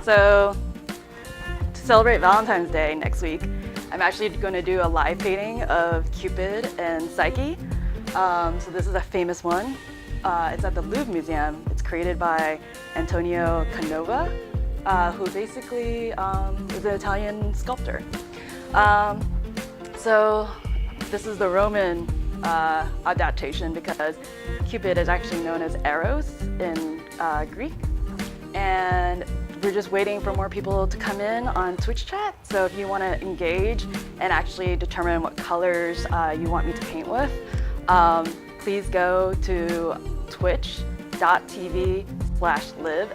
So to celebrate Valentine's Day next week, I'm actually going to do a live painting of Cupid and Psyche. So this is a famous one. It's at the Louvre Museum. It's created by Antonio Canova, who basically is an Italian sculptor. So this is the Roman adaptation because Cupid is actually known as Eros in Greek. And we're just waiting for more people to come in on Twitch chat. So if you want to engage and actually determine what colors you want me to paint with, please go to twitch.tv/live,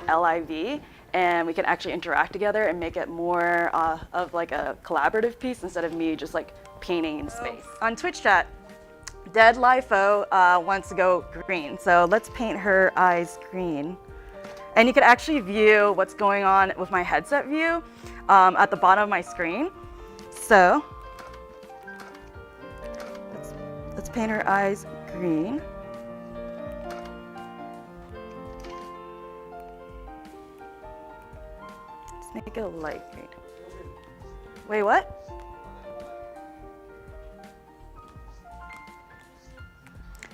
L-I-V, and we can actually interact together and make it more of like a collaborative piece instead of me just like painting in space. On Twitch chat, Dead Lifo wants to go green. So let's paint her eyes green. And you can actually view what's going on with my headset view at the bottom of my screen. So let's paint her eyes green. Let's make it a light green. Wait, what?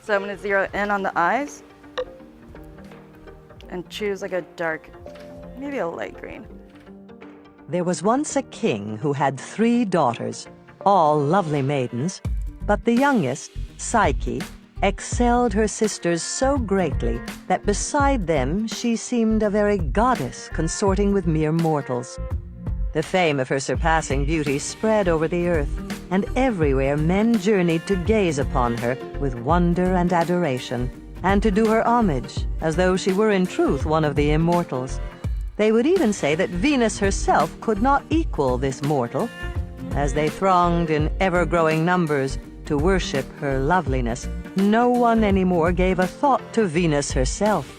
So I'm going to zero in on the eyes and choose like a dark, maybe a light green. There was once a king who had 3 daughters, all lovely maidens, but the youngest, Psyche, excelled her sisters so greatly that beside them she seemed a very goddess consorting with mere mortals. The fame of her surpassing beauty spread over the earth, and everywhere men journeyed to gaze upon her with wonder and adoration, and to do her homage, as though she were in truth one of the immortals. They would even say that Venus herself could not equal this mortal. As they thronged in ever-growing numbers to worship her loveliness, no one anymore gave a thought to Venus herself.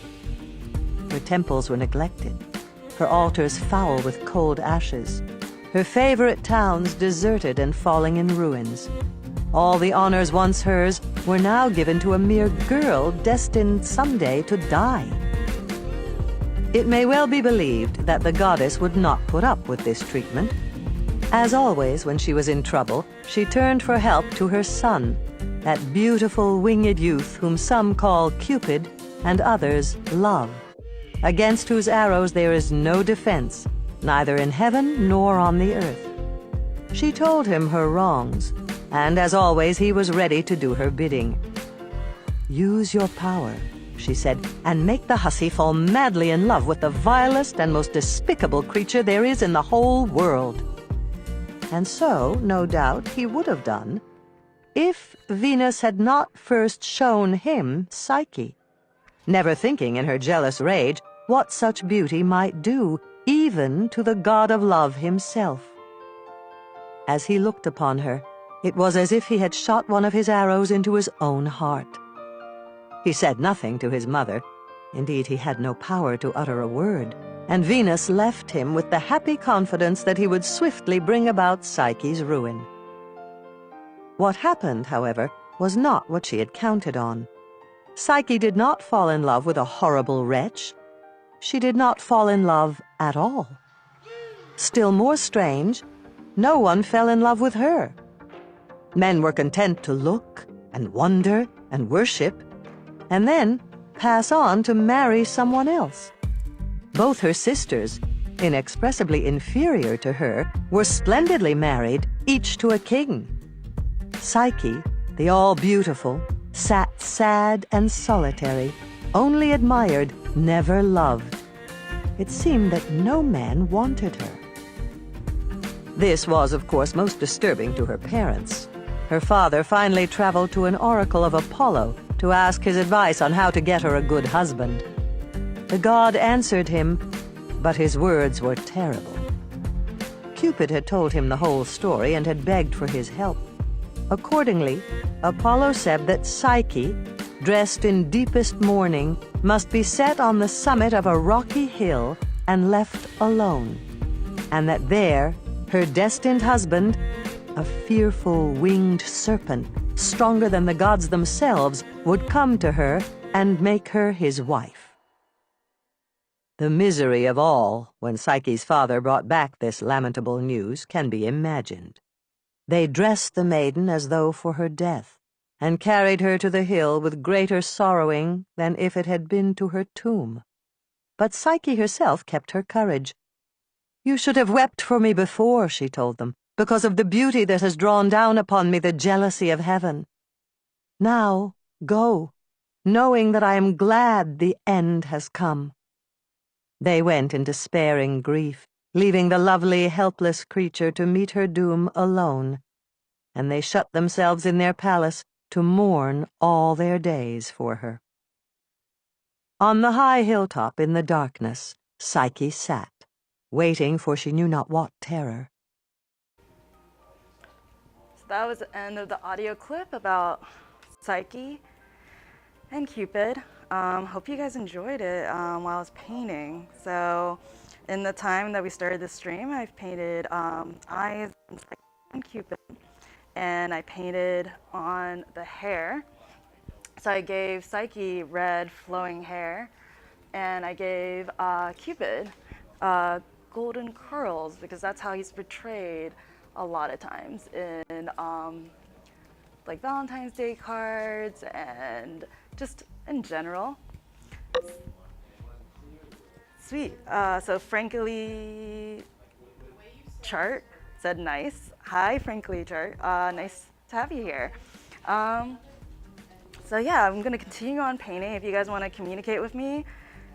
Her temples were neglected, her altars foul with cold ashes, her favorite towns deserted and falling in ruins. All the honors once hers were now given to a mere girl destined someday to die. It may well be believed that the goddess would not put up with this treatment. As always, when she was in trouble, she turned for help to her son, that beautiful winged youth whom some call Cupid and others Love, against whose arrows there is no defense, neither in heaven nor on the earth. She told him her wrongs, and as always he was ready to do her bidding. "Use your power," she said, "and make the hussy fall madly in love with the vilest and most despicable creature there is in the whole world." And so, no doubt, he would have done, if Venus had not first shown him Psyche, never thinking in her jealous rage what such beauty might do, even to the god of love himself. As he looked upon her, it was as if he had shot one of his arrows into his own heart. He said nothing to his mother. Indeed, he had no power to utter a word, and Venus left him with the happy confidence that he would swiftly bring about Psyche's ruin. What happened, however, was not what she had counted on. Psyche did not fall in love with a horrible wretch. She did not fall in love at all. Still more strange, no one fell in love with her. Men were content to look and wonder and worship, and then pass on to marry someone else. Both her sisters, inexpressibly inferior to her, were splendidly married, each to a king. Psyche, the all-beautiful, sat sad and solitary, only admired, never loved. It seemed that no man wanted her. This was, of course, most disturbing to her parents. Her father finally traveled to an oracle of Apollo to ask his advice on how to get her a good husband. The god answered him, but his words were terrible. Cupid had told him the whole story and had begged for his help. Accordingly, Apollo said that Psyche, dressed in deepest mourning, must be set on the summit of a rocky hill and left alone, and that there her destined husband, a fearful winged serpent, stronger than the gods themselves, would come to her and make her his wife. The misery of all when Psyche's father brought back this lamentable news can be imagined. They dressed the maiden as though for her death, and carried her to the hill with greater sorrowing than if it had been to her tomb. But Psyche herself kept her courage. "You should have wept for me before," she told them, "because of the beauty that has drawn down upon me the jealousy of heaven. Now go, knowing that I am glad the end has come." They went in despairing grief, leaving the lovely, helpless creature to meet her doom alone, and they shut themselves in their palace to mourn all their days for her. On the high hilltop in the darkness, Psyche sat, waiting for she knew not what terror. So that was the end of the audio clip about Psyche and Cupid. Hope you guys enjoyed it while I was painting. So in the time that we started this stream, I've painted eyes and Cupid, and I painted on the hair. So I gave Psyche red flowing hair, and I gave Cupid golden curls, because that's how he's portrayed a lot of times in like Valentine's Day cards and just in general. Sweet. So Frankly Chart said nice. Hi, Frankly Chart. Nice to have you here. So yeah, I'm gonna continue on painting. If you guys want to communicate with me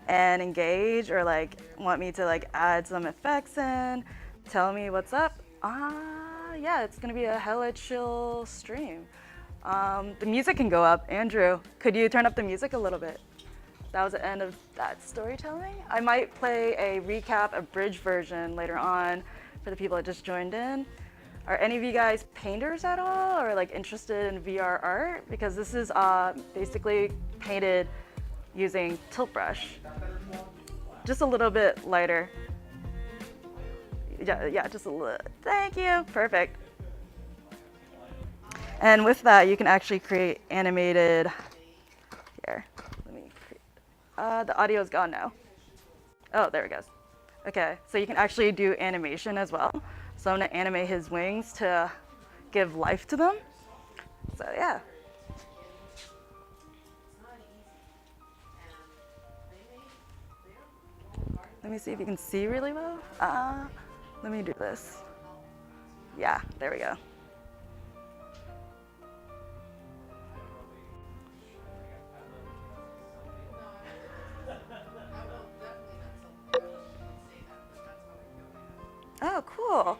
and engage, or like want me to like add some effects in, tell me what's up. Yeah, it's gonna be a hella chill stream. The music can go up. Andrew, could you turn up the music a little bit? That was the end of that storytelling. I might play a recap, a bridge version later on for the people that just joined in. Are any of you guys painters at all, or like interested in VR art? Because this is basically painted using tilt brush. Just a little bit lighter. Yeah, just a little. Thank you, perfect. And with that, you can actually create animated, here, let me create, the audio is gone now. Oh, there it goes. Okay, so you can actually do animation as well. So I'm gonna animate his wings to give life to them. So yeah. Let me see if you can see really well. Let me do this. Yeah, there we go. Oh, cool.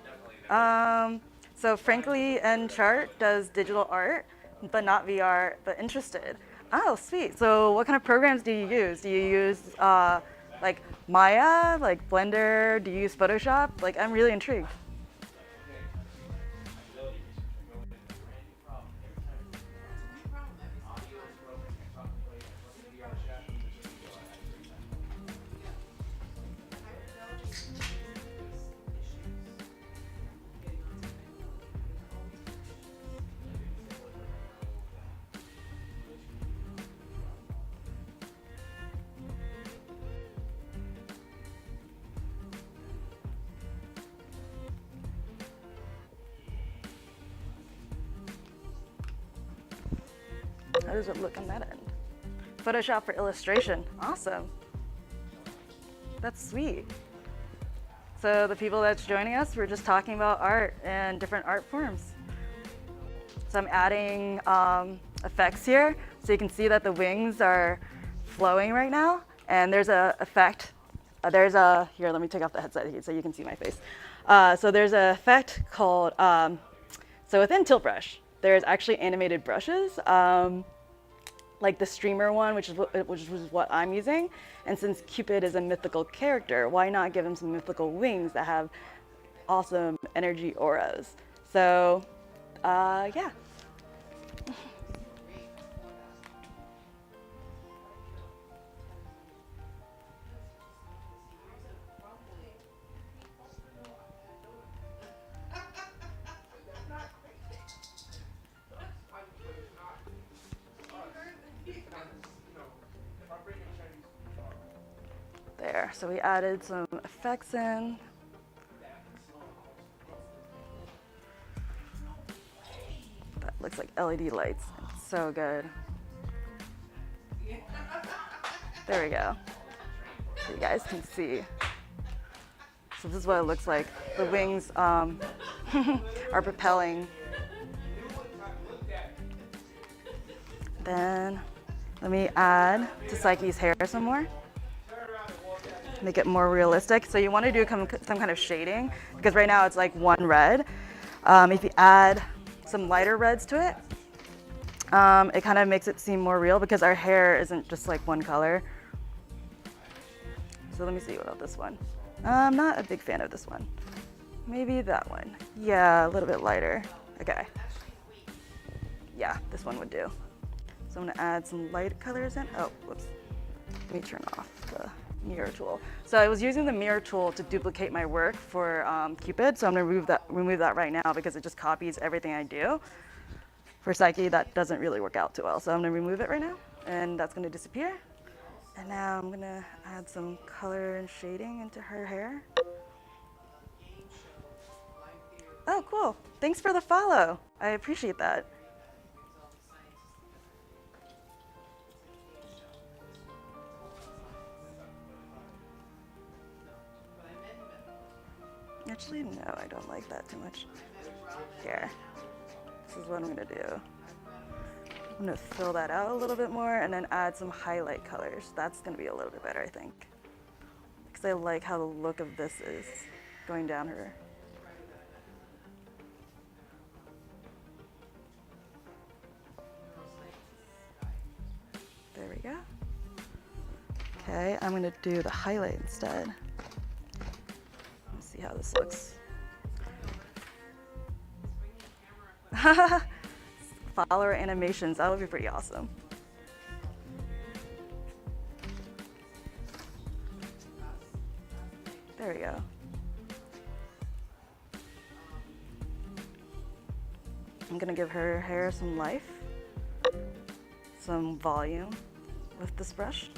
So Frankly and Chart does digital art, but not VR, but interested. Oh, sweet. So what kind of programs do you use? Do you use like Maya, like Blender? Do you use Photoshop? Like, I'm really intrigued. How does it look on that end? Photoshop for illustration. Awesome. That's sweet. So the people that's joining us, we're just talking about art and different art forms. So I'm adding effects here, so you can see that the wings are flowing right now. And there's a effect. Here, let me take off the headset so you can see my face. So there's an effect called, so within Tilt Brush, there's actually animated brushes. Like the streamer one, which is what I'm using. And since Cupid is a mythical character, why not give him some mythical wings that have awesome energy auras? So, yeah. There, so we added some effects in. That looks like LED lights. It's so good. There we go. So you guys can see. So this is what it looks like. The wings are propelling. Then let me add to Psyche's hair some more. Make it more realistic. So you want to do some kind of shading because right now it's like one red. If you add some lighter reds to it, it kind of makes it seem more real because our hair isn't just like one color. So let me see what about this one. I'm not a big fan of this one. Maybe that one. Yeah, a little bit lighter. Okay. Yeah, this one would do. So I'm gonna add some light colors in. Oh, whoops. Let me turn off the mirror tool. So I was using the mirror tool to duplicate my work for Cupid. So I'm gonna remove that right now because it just copies everything I do. For Psyche, that doesn't really work out too well. So I'm gonna remove it right now and that's gonna disappear. And now I'm gonna add some color and shading into her hair. Oh, cool. Thanks for the follow. I appreciate that. Actually, no, I don't like that too much. Here, this is what I'm gonna do. I'm gonna fill that out a little bit more and then add some highlight colors. That's gonna be a little bit better, I think. Because I like how the look of this is going down her. There we go. Okay, I'm gonna do the highlight instead. Let's see how this looks. Follower animations, that would be pretty awesome. There we go. I'm gonna give her hair some life, some volume with this brush.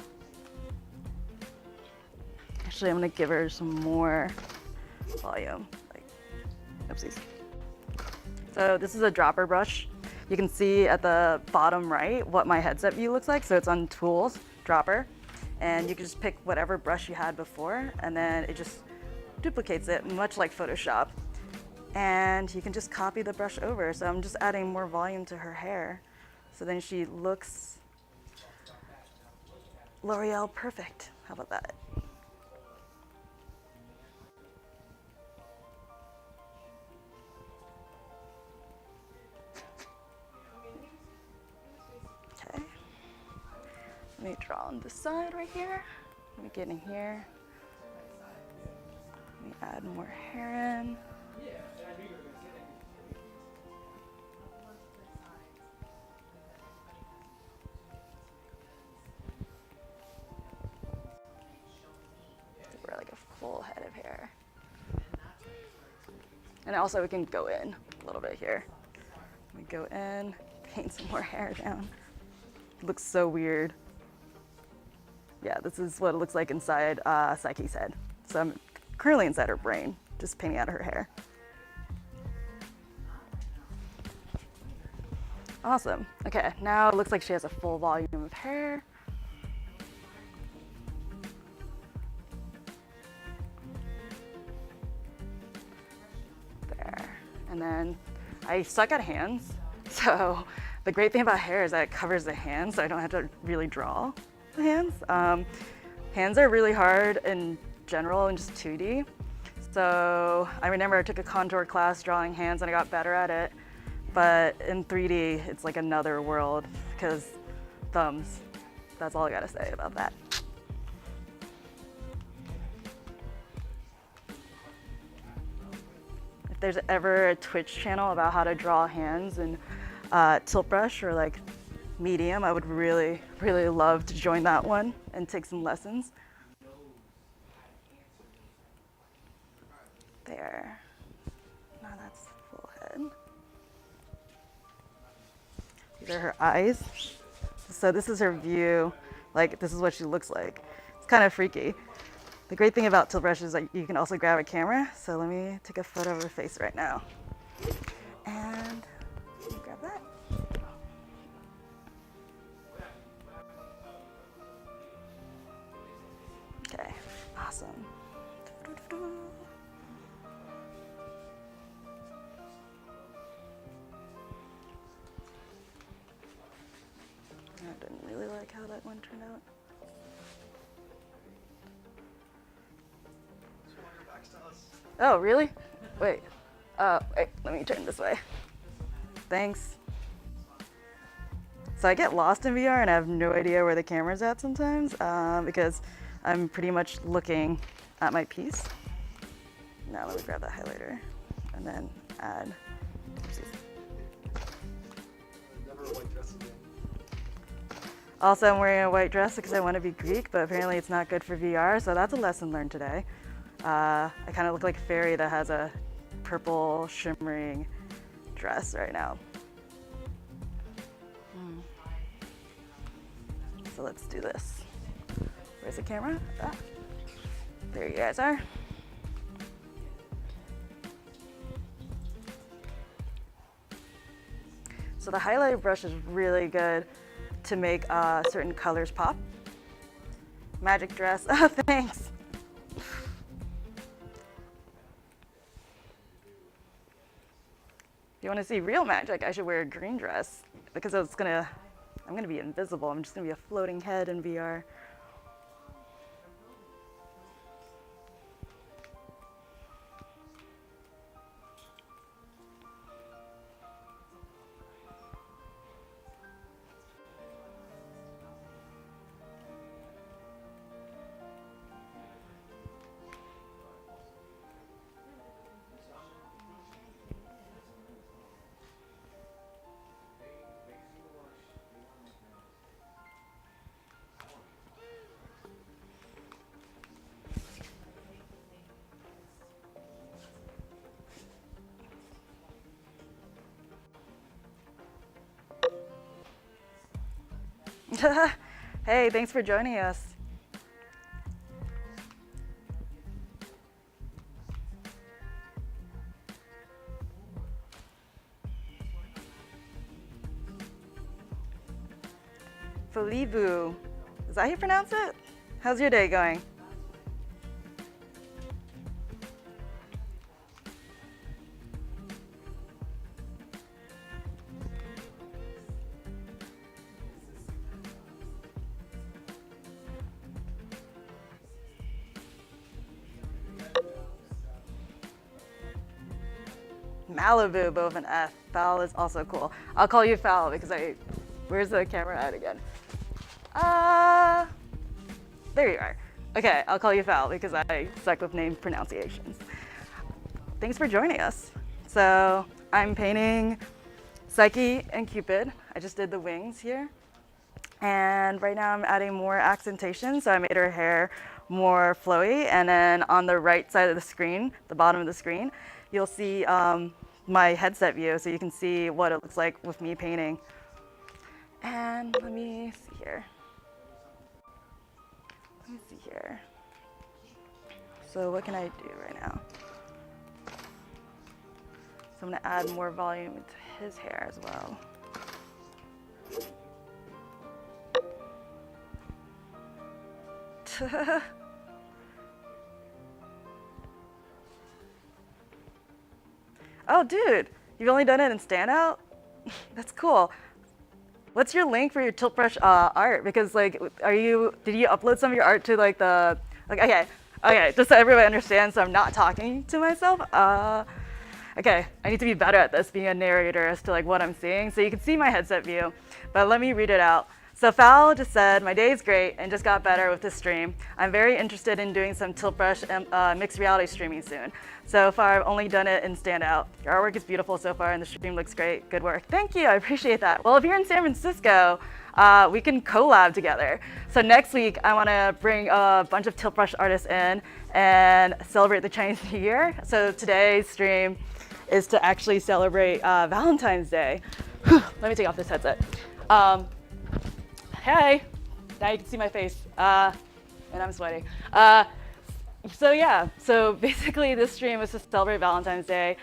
Actually, I'm gonna give her some more volume. Like, oopsies. So this is a dropper brush. You can see at the bottom right what my headset view looks like. So it's on Tools, Dropper, and you can just pick whatever brush you had before, and then it just duplicates it, much like Photoshop. And you can just copy the brush over. So I'm just adding more volume to her hair. So then she looks L'Oreal perfect. How about that? Okay. Let me draw on this side right here. Let me get in here. Let me add more hair in. We're like a full head of hair. And also we can go in a little bit here. We go in, paint some more hair down. It looks so weird. Yeah, this is what it looks like inside Psyche's head. So I'm currently inside her brain, just painting out her hair. Awesome. Okay, now it looks like she has a full volume of hair. There. And then I suck at hands. So the great thing about hair is that it covers the hands, so I don't have to really draw the hands. Hands are really hard in general in just 2D. So I remember I took a contour class drawing hands and I got better at it. But in 3D, it's like another world because thumbs. That's all I gotta say about that. If there's ever a Twitch channel about how to draw hands and tilt brush or like medium, I would really, really love to join that one and take some lessons. There. Now that's full head. These are her eyes. So this is her view. Like, this is what she looks like. It's kind of freaky. The great thing about tilt brush is that you can also grab a camera. So let me take a photo of her face right now. And grab that. Okay, awesome. I didn't really like how that one turned out. Oh, really? Wait. Wait, let me turn this way. Thanks. So I get lost in VR and I have no idea where the camera's at sometimes because I'm pretty much looking at my piece. Now let me grab that highlighter and then add. Also, I'm wearing a white dress because I want to be Greek, but apparently it's not good for VR, so that's a lesson learned today. I kind of look like a fairy that has a purple shimmering dress right now. So let's do this. Where's the camera? Ah, there you guys are. So the highlighter brush is really good to make certain colors pop. Magic dress. Oh, thanks. If you want to see real magic, I should wear a green dress because I'm gonna be invisible. I'm just gonna be a floating head in VR. Hey, thanks for joining us. Folibu. Is that how you pronounce it? How's your day going? Malibu, both an F. Foul is also cool. I'll call you Foul because where's the camera at again? There you are. Okay, I'll call you Foul because I suck with name pronunciations. Thanks for joining us. So I'm painting Psyche and Cupid. I just did the wings here. And right now I'm adding more accentation. So I made her hair more flowy. And then on the right side of the screen, the bottom of the screen, you'll see my headset view so you can see what it looks like with me painting. And let me see here. So what can I do right now? So I'm gonna add more volume to his hair as well. Oh, dude, you've only done it in Standout? That's cool. What's your link for your tilt brush art? Because like, did you upload some of your art to like okay, just so everybody understands, so I'm not talking to myself. Okay, I need to be better at this, being a narrator as to like what I'm seeing. So you can see my headset view, but let me read it out. So Foul just said, my day is great and just got better with this stream. I'm very interested in doing some tilt brush and mixed reality streaming soon. So far, I've only done it in Standout. Your artwork is beautiful so far and the stream looks great. Good work. Thank you, I appreciate that. Well, if you're in San Francisco, we can collab together. So next week, I wanna bring a bunch of tilt brush artists in and celebrate the Chinese New Year. So today's stream is to actually celebrate Valentine's Day. Let me take off this headset. Hey, now you can see my face, and I'm sweating. So yeah, so basically this stream was to celebrate Valentine's Day,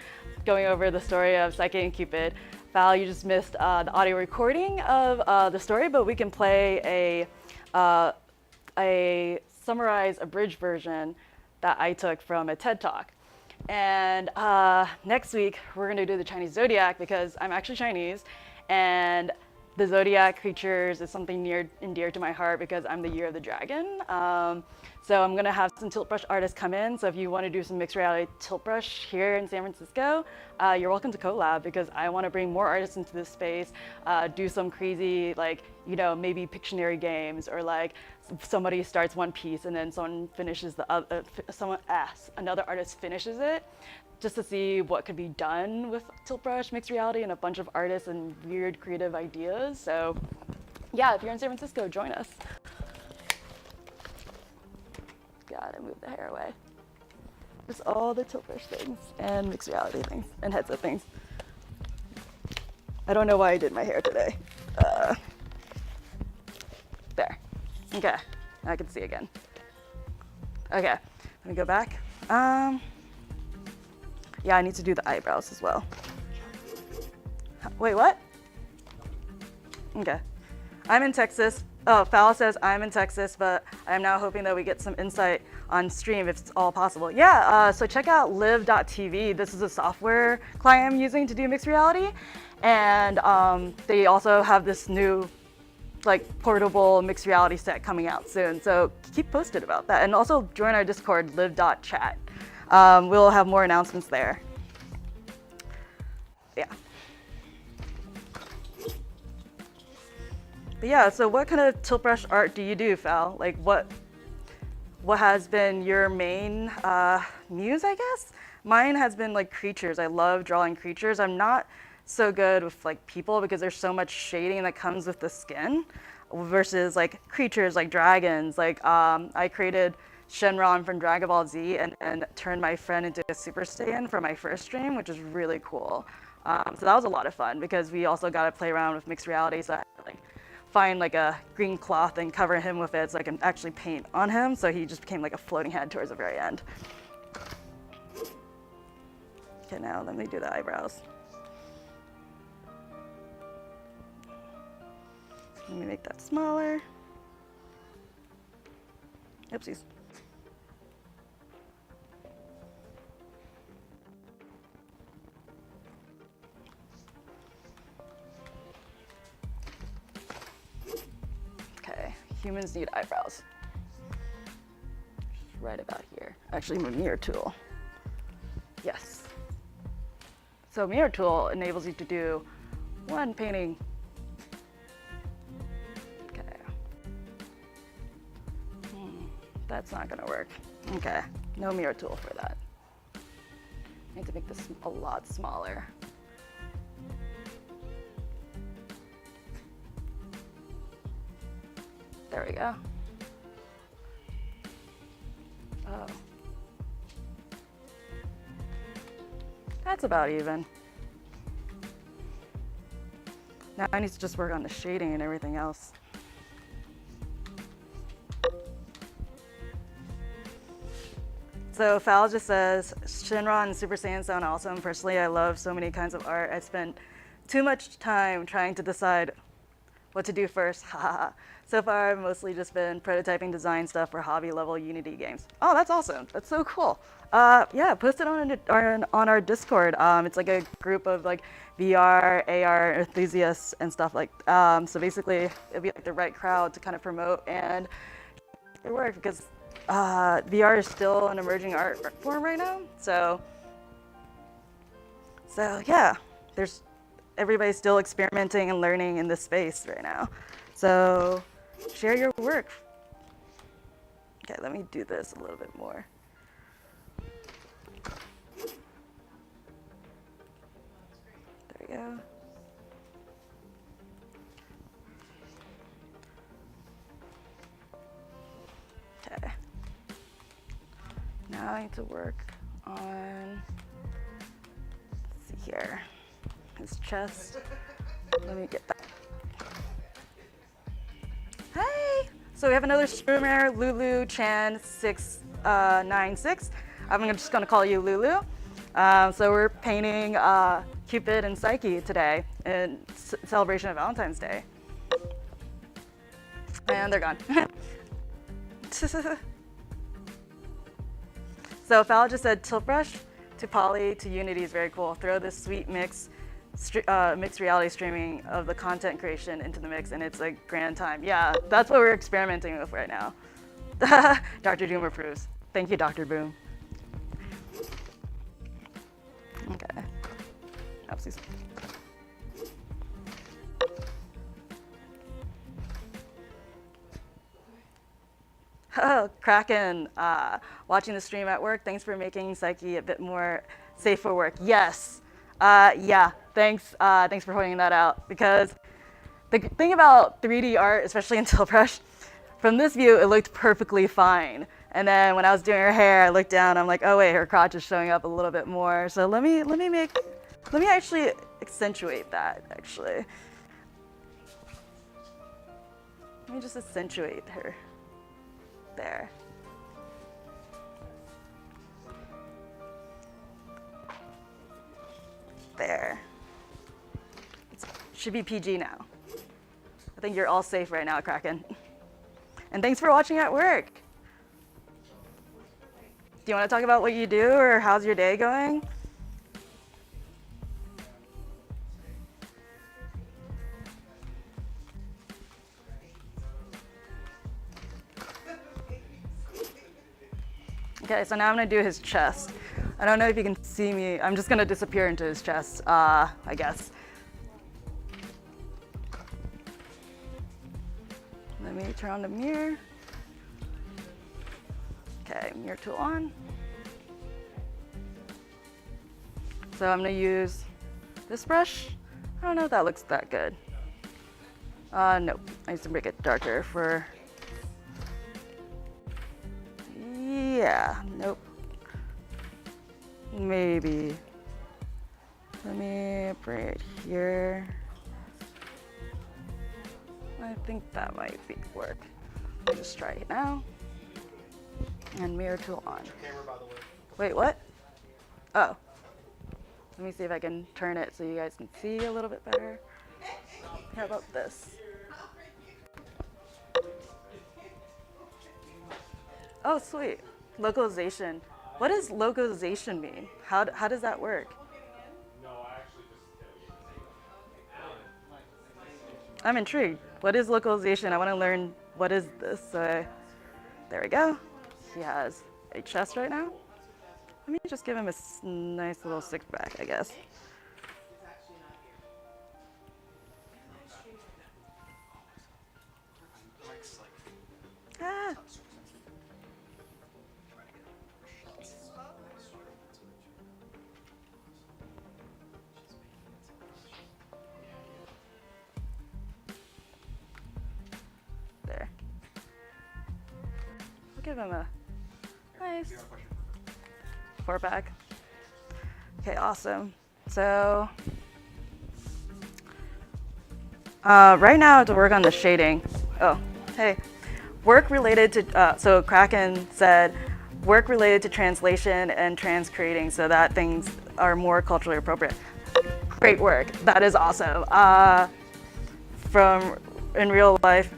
going over the story of Psyche and Cupid. Val, you just missed the audio recording of the story, but we can play a summarized, abridged version that I took from a TED Talk. And next week, we're gonna do the Chinese zodiac because I'm actually Chinese, and the zodiac creatures is something near and dear to my heart because I'm the year of the dragon. So I'm gonna have some tilt brush artists come in. So if you wanna do some mixed reality tilt brush here in San Francisco, you're welcome to collab because I wanna bring more artists into this space, do some crazy, like, you know, maybe Pictionary games, or like somebody starts one piece and then someone finishes the other, another artist finishes it, just to see what could be done with tilt brush, mixed reality, and a bunch of artists and weird creative ideas. So yeah, if you're in San Francisco, join us. Gotta move the hair away. Just all the tilt brush things and mixed reality things and headset things. I don't know why I did my hair today. There. Okay, I can see again. Okay, let me go back. Yeah, I need to do the eyebrows as well. Wait, what? Okay. I'm in Texas. Oh, Fal says I'm in Texas, but I'm now hoping that we get some insight on stream if it's all possible. Yeah, so check out live.tv. This is a software client I'm using to do mixed reality. And they also have this new like portable mixed reality set coming out soon. So keep posted about that. And also join our Discord, live.chat. We'll have more announcements there. Yeah. But yeah, so what kind of tilt brush art do you do, Fal? Like what has been your main muse, I guess? Mine has been like creatures. I love drawing creatures. I'm not so good with like people because there's so much shading that comes with the skin versus like creatures like dragons. Like I created Shenron from Dragon Ball Z and turned my friend into a Super Saiyan for my first stream, which is really cool. So that was a lot of fun because we also got to play around with mixed reality. So I had to, like, find like a green cloth and cover him with it so I can actually paint on him. So he just became like a floating head towards the very end. Okay, now let me do the eyebrows. Let me make that smaller. Oopsies. Okay, humans need eyebrows. Right about here. Actually, my mirror tool. Yes. So mirror tool enables you to do one painting. Okay. That's not gonna work. Okay, no mirror tool for that. I need to make this a lot smaller. There we go. Oh. That's about even. Now I need to just work on the shading and everything else. So Fal just says, Shenron and Super Saiyan sound awesome. Personally, I love so many kinds of art. I spent too much time trying to decide what to do first. So far, I've mostly just been prototyping design stuff for hobby level Unity games. Oh, that's awesome. That's so cool. Yeah, post it on our Discord. It's like a group of like VR, AR enthusiasts and stuff like. So basically, it'd be like the right crowd to kind of promote and it work because VR is still an emerging art form right now. So yeah, everybody's still experimenting and learning in this space right now. So share your work. Okay, let me do this a little bit more. There we go. Okay. Now I need to work on, let's see here, his chest. Let me get that. Hey! So So we have another streamer, Lulu Chan 696. I'm just gonna call you Lulu. So we're painting Cupid and Psyche today in celebration of Valentine's Day. And they're gone. So Fala just said tilt brush to poly to Unity is very cool. Throw this sweet mixed reality streaming of the content creation into the mix and it's a grand time. Yeah, that's what we're experimenting with right now. Dr. Doom approves. Thank you, Dr. Boom. Okay. Oopsies. Oh, Kraken, watching the stream at work. Thanks for making Psyche a bit more safe for work. Yes. Yeah, thanks. Thanks for pointing that out. Because the thing about 3D art, especially in Tilt Brush, from this view, it looked perfectly fine. And then when I was doing her hair, I looked down, I'm like, oh wait, her crotch is showing up a little bit more. So let me actually accentuate that, actually. Let me just accentuate her. There. There. It should be PG now. I think you're all safe right now, Kraken. And thanks for watching at work. Do you want to talk about what you do or how's your day going? Okay, so now I'm gonna do his chest. I don't know if you can see me. I'm just gonna disappear into his chest, I guess. Let me turn on the mirror. Okay, mirror tool on. So I'm gonna use this brush. I don't know if that looks that good. Nope, I need to make it darker for, yeah, nope. Maybe. Let me bring it here. I think that might work. I'll just try it now. And mirror tool on. Camera, by the way. Wait, what? Oh. Let me see if I can turn it so you guys can see a little bit better. How about this? Oh, sweet. Localization. What does localization mean? How does that work? I'm intrigued. What is localization? I want to learn what is this. There we go. He has a chest right now. Let me just give him a nice little six pack, I guess. Ah. There. I'll give him a nice 4-pack. Okay, awesome. So right now I have to work on the shading. Oh, hey. Work related to, so Kraken said, work related to translation and transcreating so that things are more culturally appropriate. Great work. That is awesome. From in real life,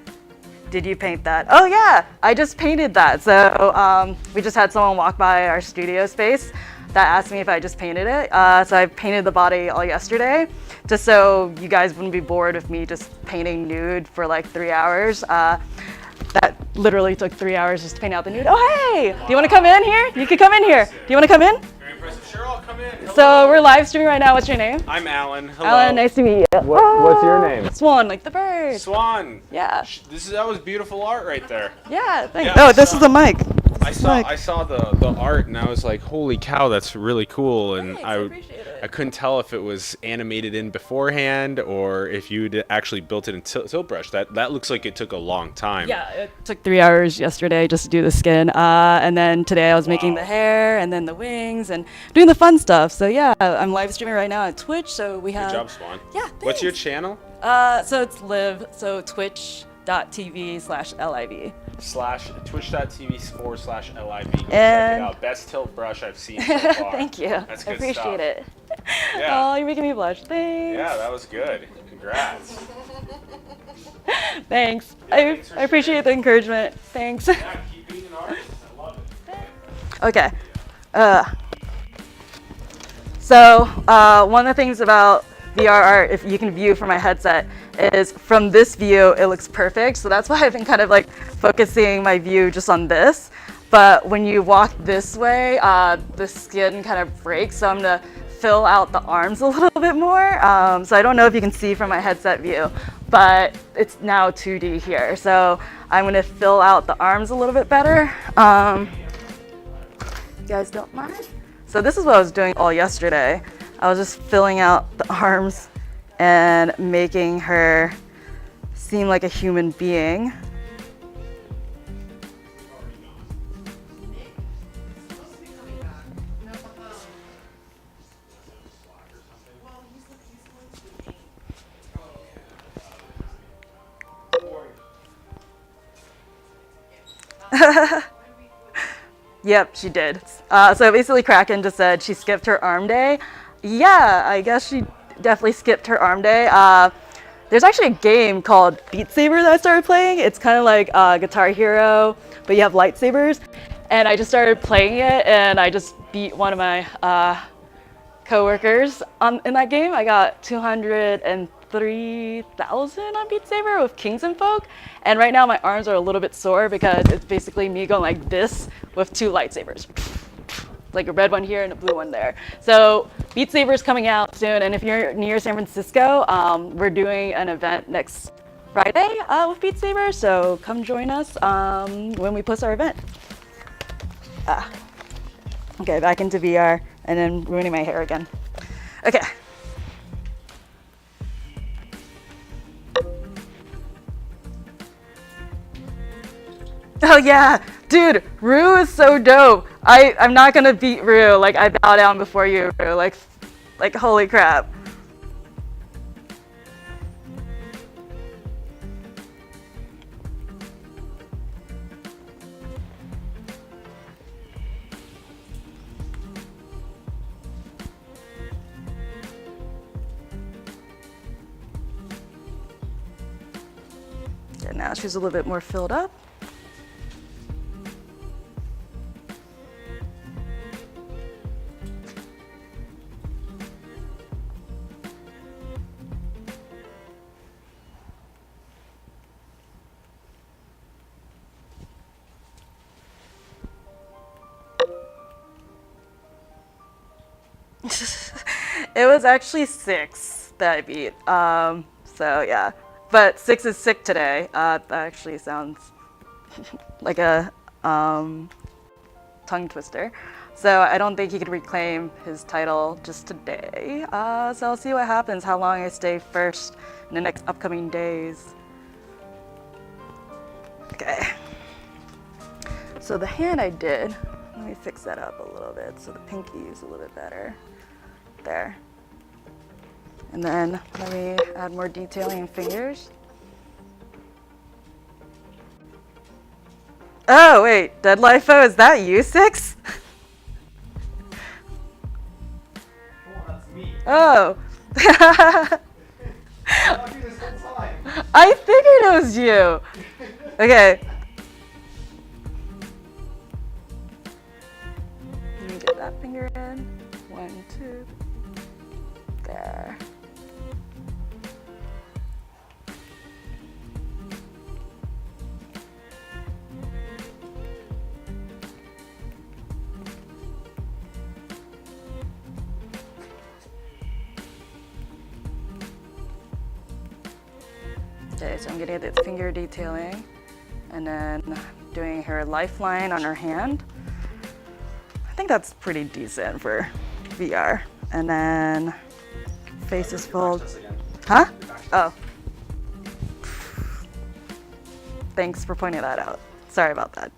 did you paint that? Oh yeah, I just painted that. So we just had someone walk by our studio space that asked me if I just painted it. So I painted the body all yesterday, just so you guys wouldn't be bored with me just painting nude for like 3 hours. That literally took 3 hours just to paint out the nude. Oh hey, do you want to come in here? You could come in here. Do you want to come in? Very impressive. Sure, I'll come in. Hello. So we're live streaming right now. What's your name? I'm Alan. Hello. Alan, nice to meet you. What's your name? Swan, like the bird. Swan. Yeah. That was beautiful art right there. Yeah, thanks. Yeah, Oh, this is a mic. I saw the art and I was like, holy cow, that's really cool. And Thanks, I appreciate it. I couldn't tell if it was animated in beforehand or if you'd actually built it in Tilt Brush. That looks like it took a long time. Yeah, it took 3 hours yesterday just to do the skin. And then today I was making the hair and then the wings and doing the fun stuff. So yeah, I'm live streaming right now at Twitch. So we have. Good job, Swan. Yeah, What's your thanks. channel? So it's Liv. So Twitch. twitch.tv/liv. /twitch.tv/liv. Go check it And- out. Best tilt brush I've seen so far. Thank you. That's I good appreciate stuff. it. Yeah. Oh, you're making me blush. Thanks. Yeah, that was good. Congrats. Thanks. Yeah, I thanks for appreciate sharing. the encouragement. Thanks. Yeah, keep being an artist. I love it. Okay. So one of the things about VR art, if you can view from my headset, is from this view, it looks perfect. So that's why I've been kind of like focusing my view just on this. But when you walk this way, the skin kind of breaks. So I'm gonna fill out the arms a little bit more. So I don't know if you can see from my headset view, but it's now 2D here. So I'm gonna fill out the arms a little bit better. You guys don't mind? So this is what I was doing all yesterday. I was just filling out the arms and making her seem like a human being. Yep, she did. So basically Kraken just said she skipped her arm day. Yeah, I guess she definitely skipped her arm day. There's actually a game called Beat Saber that I started playing. It's kind of like Guitar Hero, but you have lightsabers. And I just started playing it, and I just beat one of my coworkers in that game. I got 203,000 on Beat Saber with Kings and Folk. And right now my arms are a little bit sore because it's basically me going like this with two lightsabers. Like a red one here and a blue one there. So Beat Saber is coming out soon, and if you're near San Francisco, we're doing an event next Friday with Beat Saber, so come join us when we post our event. Okay, back into VR, and then ruining my hair again. Okay. Oh yeah, dude, Rue is so dope. I'm not gonna beat Rue. Like, I bow down before you, Rue. Like holy crap. Yeah, now she's a little bit more filled up. It was actually 6 that I beat. So yeah, but 6 is sick today. That actually sounds like a tongue twister. So I don't think he could reclaim his title just today. So I'll see what happens, how long I stay first in the next upcoming days. Okay. So the hand I did, let me fix that up a little bit so the pinky is a little bit better. There. And then let me add more detailing in fingers. Oh wait, Dead Lifeo, is that you, Six? Oh. I figured it was you. Okay. Let me get that finger in. 1, 2. There. Okay, so I'm getting the finger detailing and then doing her lifeline on her hand. I think that's pretty decent for VR. And then face is full. Huh? Oh. Thanks for pointing that out. Sorry about that.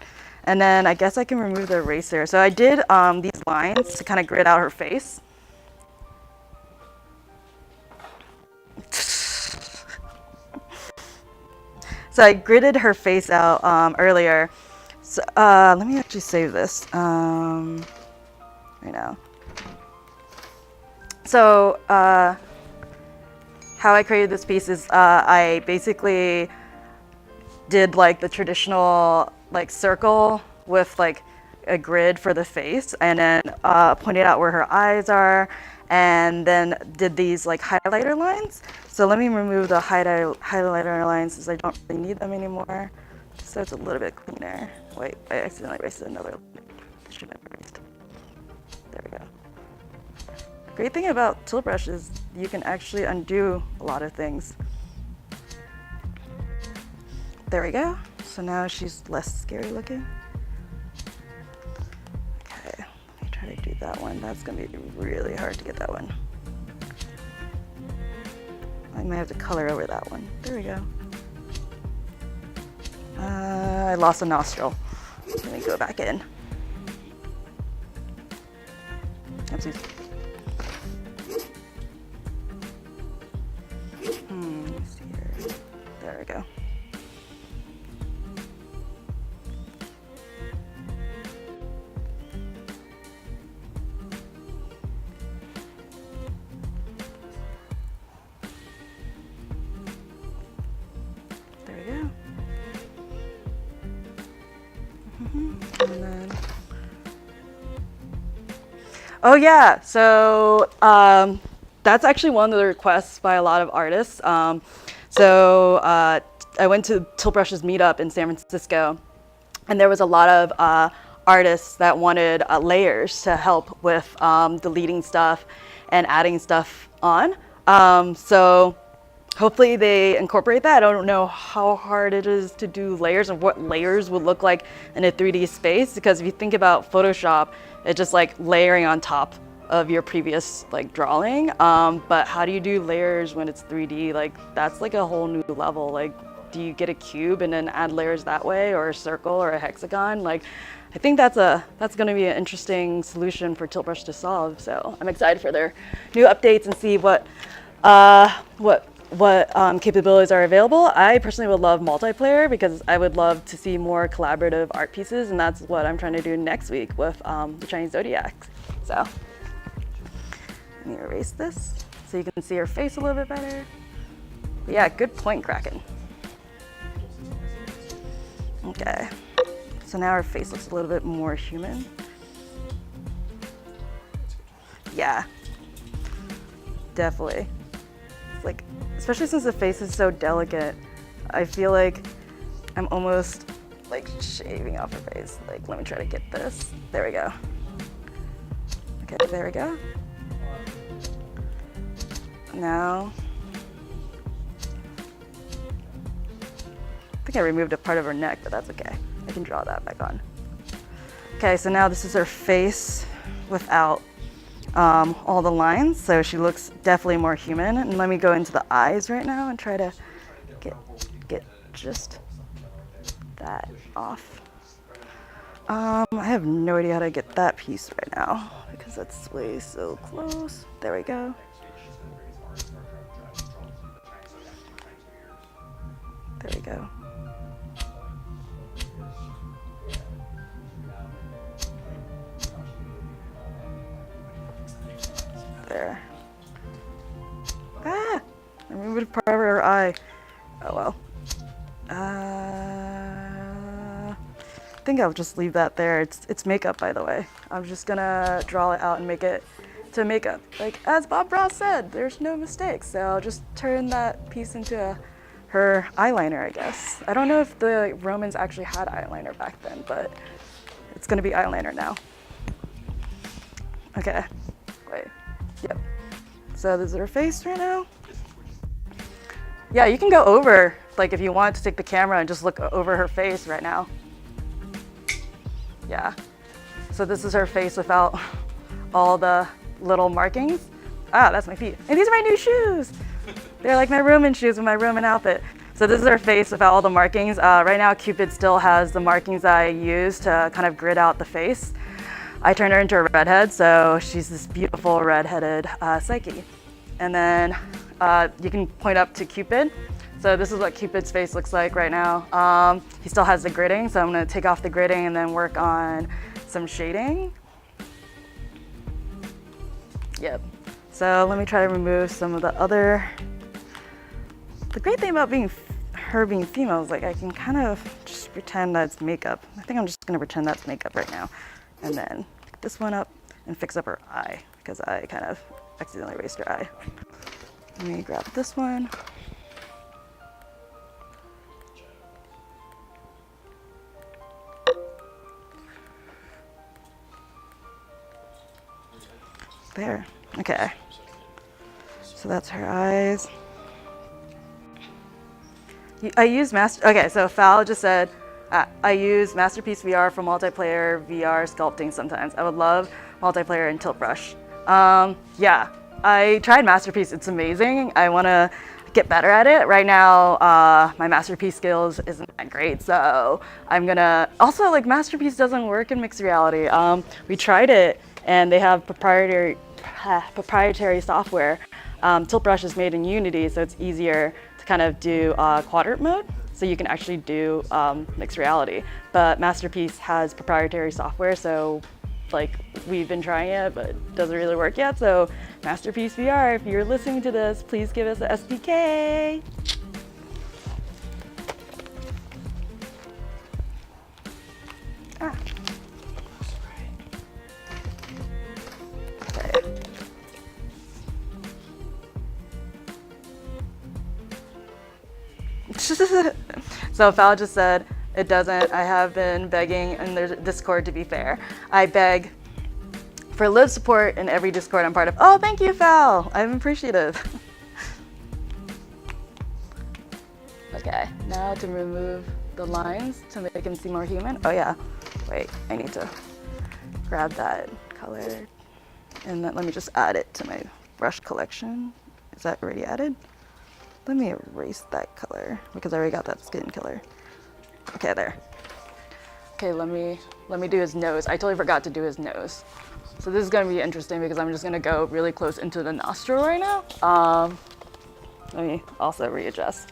And then I guess I can remove the eraser. So I did these lines to kind of grid out her face. So I gridded her face out earlier. So let me actually save this right now. So how I created this piece is I basically did like the traditional like circle with like a grid for the face, and then pointed out where her eyes are, and then did these like highlighter lines. So let me remove the highlighter lines since I don't really need them anymore, so it's a little bit cleaner. Wait, I accidentally erased another line. Should have erased. There we go. The great thing about Tilt Brush is you can actually undo a lot of things. There we go. So now she's less scary looking. Okay, let me try to do that one. That's gonna be really hard to get that one. I might have to color over that one. There we go. I lost a nostril. Let me go back in. Oopsies. Let me see here. There we go. There we go. And then, oh yeah, so that's actually one of the requests by a lot of artists. I went to Tilt Brush's meetup in San Francisco, and there was a lot of artists that wanted layers to help with deleting stuff and adding stuff on. So hopefully they incorporate that. I don't know how hard it is to do layers and what layers would look like in a 3D space, because if you think about Photoshop, it's just like layering on top of your previous like drawing. But how do you do layers when it's 3D? Like that's like a whole new level. Like, do you get a cube and then add layers that way, or a circle or a hexagon? Like, I think that's going to be an interesting solution for Tilt Brush to solve. So I'm excited for their new updates and see what capabilities are available. I personally would love multiplayer because I would love to see more collaborative art pieces, and that's what I'm trying to do next week with the Chinese Zodiac. So let me erase this so you can see her face a little bit better. But yeah, good point, Kraken. Okay, so now her face looks a little bit more human. Yeah, definitely. It's like, especially since the face is so delicate, I feel like I'm almost like shaving off her face. Like, let me try to get this. There we go. Okay, there we go. Now, I think I removed a part of her neck, but that's okay. I can draw that back on. Okay, so now this is her face without all the lines, so she looks definitely more human. And let me go into the eyes right now and try to get just that off. I have no idea how to get that piece right now because that's way so close. There we go. There we go. There. Ah! I removed part of her eye. Oh well. I think I'll just leave that there. It's makeup, by the way. I'm just gonna draw it out and make it to makeup. Like, as Bob Ross said, there's no mistakes. So I'll just turn that piece into her eyeliner, I guess. I don't know if the Romans actually had eyeliner back then, but it's gonna be eyeliner now. Okay, wait. Yep. So this is her face right now. Yeah, you can go over, like if you want to take the camera and just look over her face right now. Yeah. So this is her face without all the little markings. Ah, that's my feet. And these are my new shoes. They're like my Roman shoes with my Roman outfit. So this is her face without all the markings. Right now, Cupid still has the markings I use to kind of grid out the face. I turned her into a redhead, so she's this beautiful redheaded Psyche. And then you can point up to Cupid So this is what Cupid's face looks like right now. He still has the gridding, so I'm gonna take off the gridding and then work on some shading. Yep. So let me try to remove some of the other. The great thing about her being female is like I can kind of just pretend that's makeup. I think I'm just gonna pretend that's makeup right now. And then pick this one up and fix up her eye because I kind of accidentally erased her eye. Let me grab this one. There, okay. So that's her eyes. I use so Fal just said, I use Masterpiece VR for multiplayer VR sculpting sometimes. I would love multiplayer in Tilt Brush. Yeah, I tried Masterpiece, it's amazing. I wanna get better at it. Right now, my Masterpiece skills isn't that great, so I'm gonna, also like Masterpiece doesn't work in mixed reality. We tried it and they have proprietary software. Tilt Brush is made in Unity, so it's easier to kind of do quadrant mode, so you can actually do mixed reality. But Masterpiece has proprietary software, so like we've been trying it, but it doesn't really work yet. So Masterpiece VR, if you're listening to this, please give us a SDK. Ah. So Fal just said, it doesn't. I have been begging in the Discord to be fair. I beg for live support in every Discord I'm part of. Oh, thank you, Fal. I'm appreciative. Okay, now to remove the lines to make him seem more human. Oh yeah, wait, I need to grab that color and then let me just add it to my brush collection. Is that already added? Let me erase that color because I already got that skin color. Okay, there. Okay, let me do his nose. I totally forgot to do his nose. So this is gonna be interesting because I'm just gonna go really close into the nostril right now. Let me also readjust.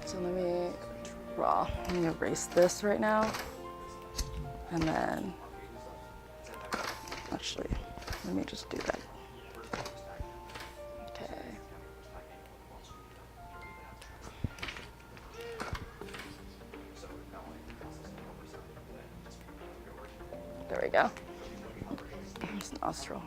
So let me draw. Let me erase this right now. And then, actually, let me just do that. There we go. Here's nostril.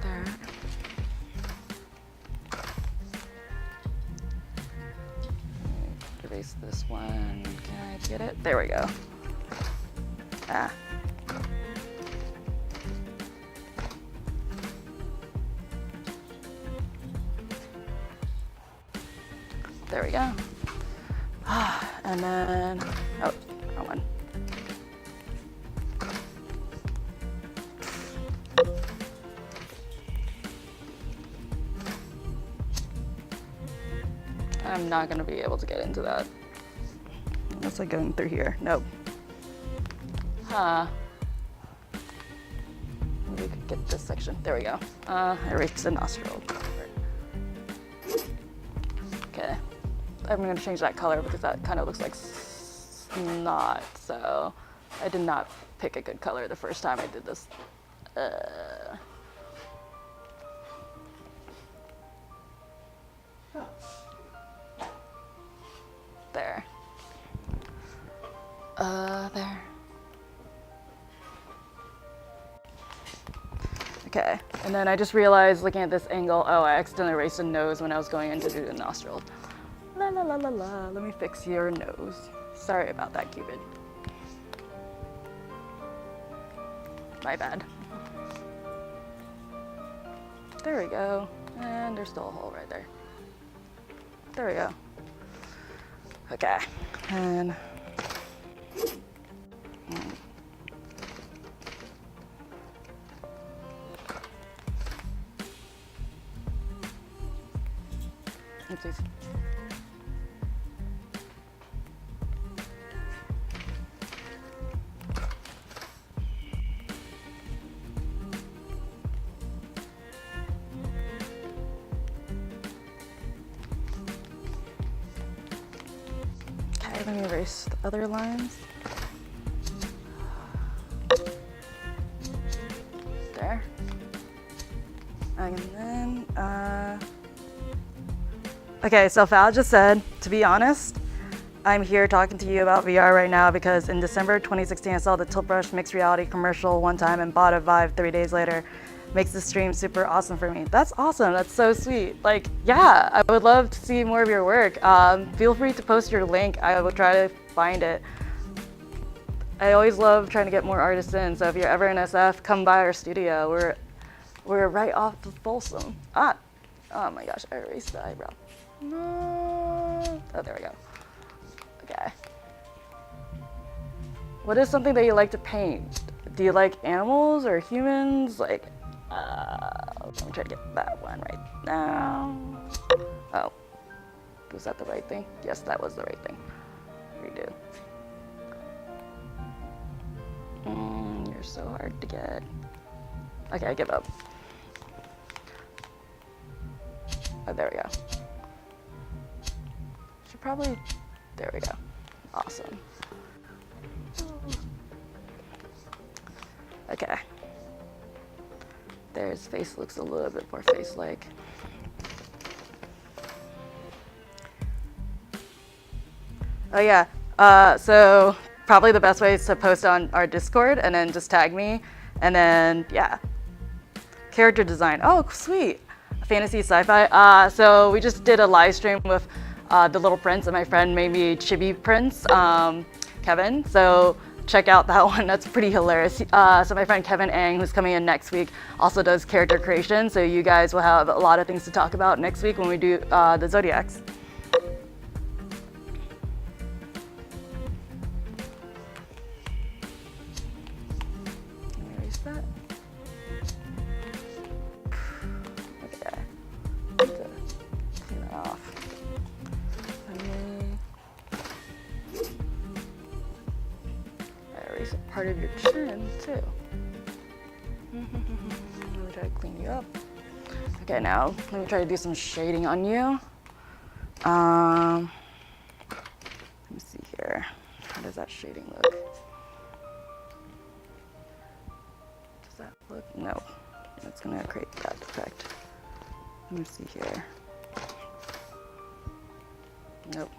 There. Erase this one. Can I get it? There we go. Ah. There we go. And then, oh, wrong one. I'm not gonna be able to get into that. Unless I go in through here. Nope. Huh. Maybe we could get this section. There we go. Erase the nostril. Okay. I'm gonna change that color because that kind of looks like snot. So I did not pick a good color the first time I did this. There. There. Okay, and then I just realized looking at this angle, oh, I accidentally erased the nose when I was going in to do the nostril. La la la la la, let me fix your nose. Sorry about that, Cupid. My bad. There we go, and there's still a hole right there. There we go. Okay, and oopsies. Let me erase the other lines. There. And then, okay, so Val just said, to be honest, I'm here talking to you about VR right now because in December 2016, I saw the Tilt Brush mixed reality commercial one time and bought a Vive 3 days later. Makes the stream super awesome for me. That's awesome. That's so sweet. Like, yeah, I would love to see more of your work. Feel free to post your link. I will try to find it. I always love trying to get more artists in. So if you're ever in SF, come by our studio. We're right off of Folsom. Oh my gosh, I erased the eyebrow. No. Oh, there we go. Okay. What is something that you like to paint? Do you like animals or humans? Like, I'm trying to get that one right now. Oh, was that the right thing? Yes, that was the right thing. Redo. You're so hard to get. Okay, I give up. Oh, there we go. Should probably, there we go. Awesome. Okay. There, his face looks a little bit more face-like. Oh yeah, so probably the best way is to post on our Discord and then just tag me. And then, yeah. Character design, oh sweet. Fantasy sci-fi, so we just did a live stream with The Little Prince and my friend made me Chibi Prince, Kevin. So check out that one, that's pretty hilarious. So my friend Kevin Ang, who's coming in next week, also does character creation. So you guys will have a lot of things to talk about next week when we do the Zodiacs. Let me erase that. Okay, clean that off. Erase a part of your chin too. Let me try to clean you up. Okay, now let me try to do some shading on you. Let me see here. How does that shading look? Does that look? No, it's gonna create that effect. Let me see here. Nope.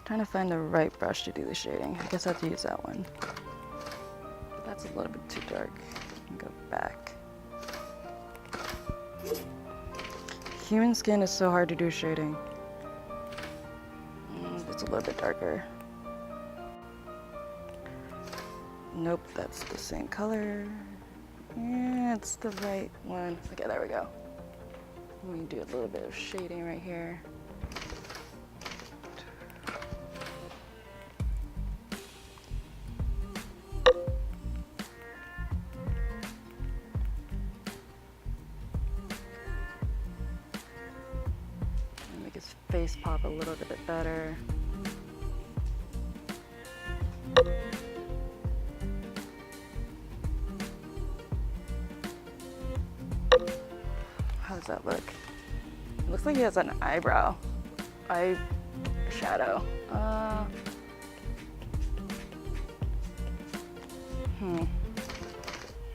Trying to find the right brush to do the shading. I guess I have to use that one. But that's a little bit too dark. Go back. Human skin is so hard to do shading. It's a little bit darker. Nope, that's the same color. Yeah, it's the right one. Okay, there we go. Let me do a little bit of shading right here. Make his face pop a little bit better. How does that look? It looks like he has an eyebrow. Eye shadow.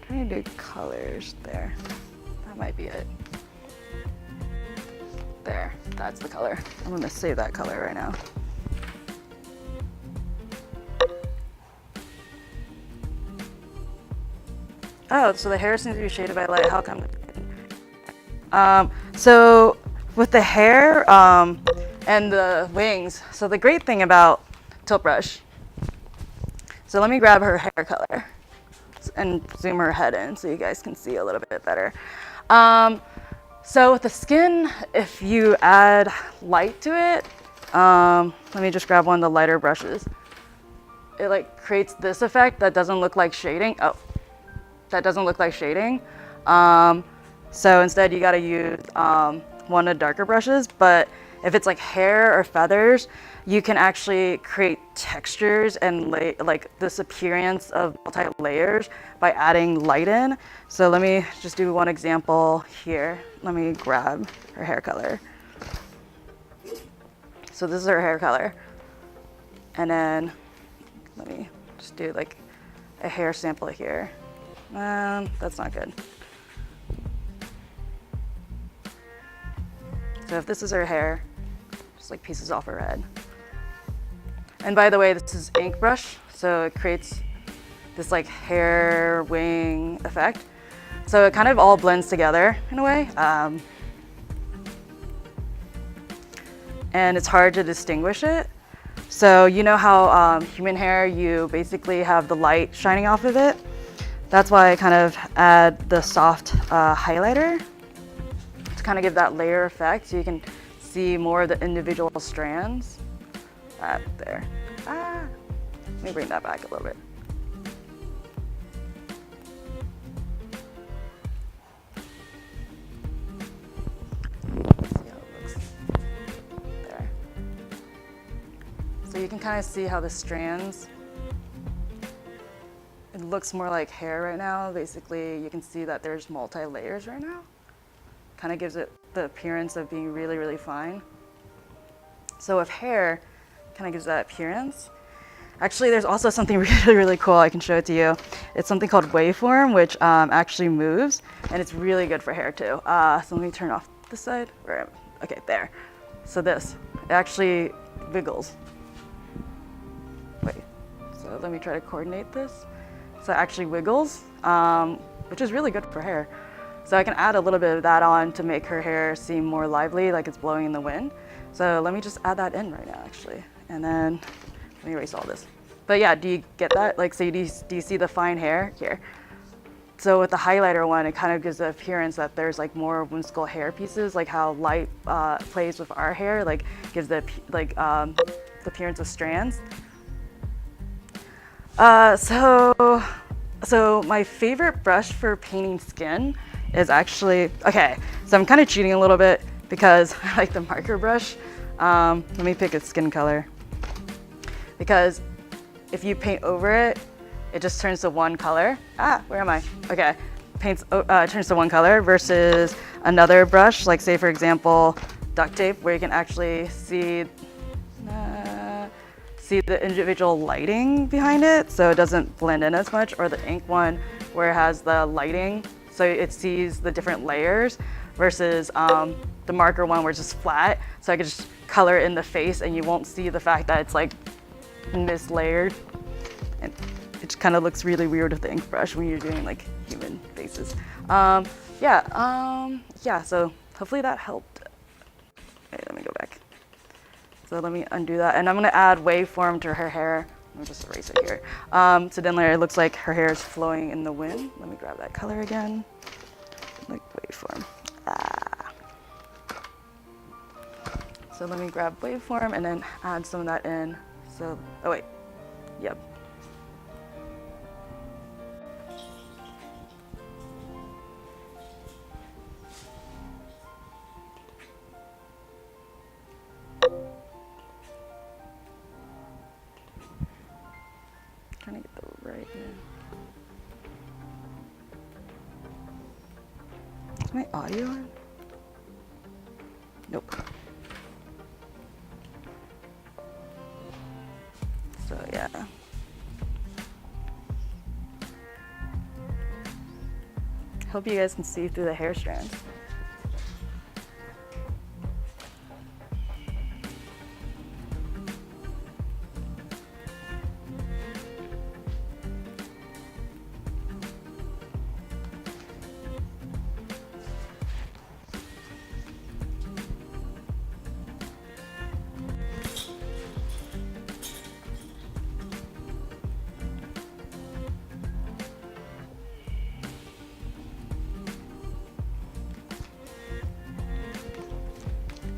Trying to do colors there. That might be it. There, that's the color. I'm gonna save that color right now. Oh, so the hair seems to be shaded by light. How come? So with the hair and the wings, so the great thing about Tilt Brush, so let me grab her hair color and zoom her head in so you guys can see a little bit better. So with the skin, if you add light to it, let me just grab one of the lighter brushes. It like creates this effect that doesn't look like shading. Oh, that doesn't look like shading. So instead you gotta use one of the darker brushes, but if it's like hair or feathers, you can actually create textures and like this appearance of multi-layers by adding light in. So let me just do one example here. Let me grab her hair color. So this is her hair color. And then let me just do like a hair sample here. That's not good. So if this is her hair, just like pieces off her head. And by the way, this is ink brush, so it creates this like hair wing effect. So it kind of all blends together in a way. And it's hard to distinguish it. So you know how human hair, you basically have the light shining off of it? That's why I kind of add the soft highlighter to kind of give that layer effect so you can see more of the individual strands. There. Let me bring that back a little bit. See how it looks. There. So you can kind of see how the strands, it looks more like hair right now. Basically, you can see that there's multi-layers right now. Kind of gives it the appearance of being really, really fine. So with hair, kind of gives that appearance. Actually, there's also something really, really cool. I can show it to you. It's something called waveform, which actually moves, and it's really good for hair too. So let me turn off this side. Okay, there. So this, it actually wiggles. Wait, so let me try to coordinate this. So it actually wiggles, which is really good for hair. So I can add a little bit of that on to make her hair seem more lively, like it's blowing in the wind. So let me just add that in right now, actually. And then let me erase all this. But yeah, do you get that? Like, so do you see the fine hair here? So with the highlighter one, it kind of gives the appearance that there's like more whimsical hair pieces, like how light plays with our hair, like gives the appearance of strands. So my favorite brush for painting skin is actually, okay, so I'm kind of cheating a little bit because I like the marker brush. Let me pick a skin color. Because if you paint over it, it just turns to one color. Where am I? Okay, turns to one color versus another brush, like say for example, duct tape, where you can actually see the individual lighting behind it, so it doesn't blend in as much, or the ink one, where it has the lighting, so it sees the different layers, versus the marker one where it's just flat, so I can just color in the face and you won't see the fact that it's like mislayered. And it just kind of looks really weird with the ink brush when you're doing like human faces. Yeah, so hopefully that helped. Okay, let me go back. So let me undo that. And I'm gonna add waveform to her hair. Let me just erase it here. So then it looks like her hair is flowing in the wind. Let me grab that color again. Like waveform. So let me grab waveform and then add some of that in. So, oh wait, yep. Trying to get the right one. Is my audio on? Nope. So yeah. Hope you guys can see through the hair strands.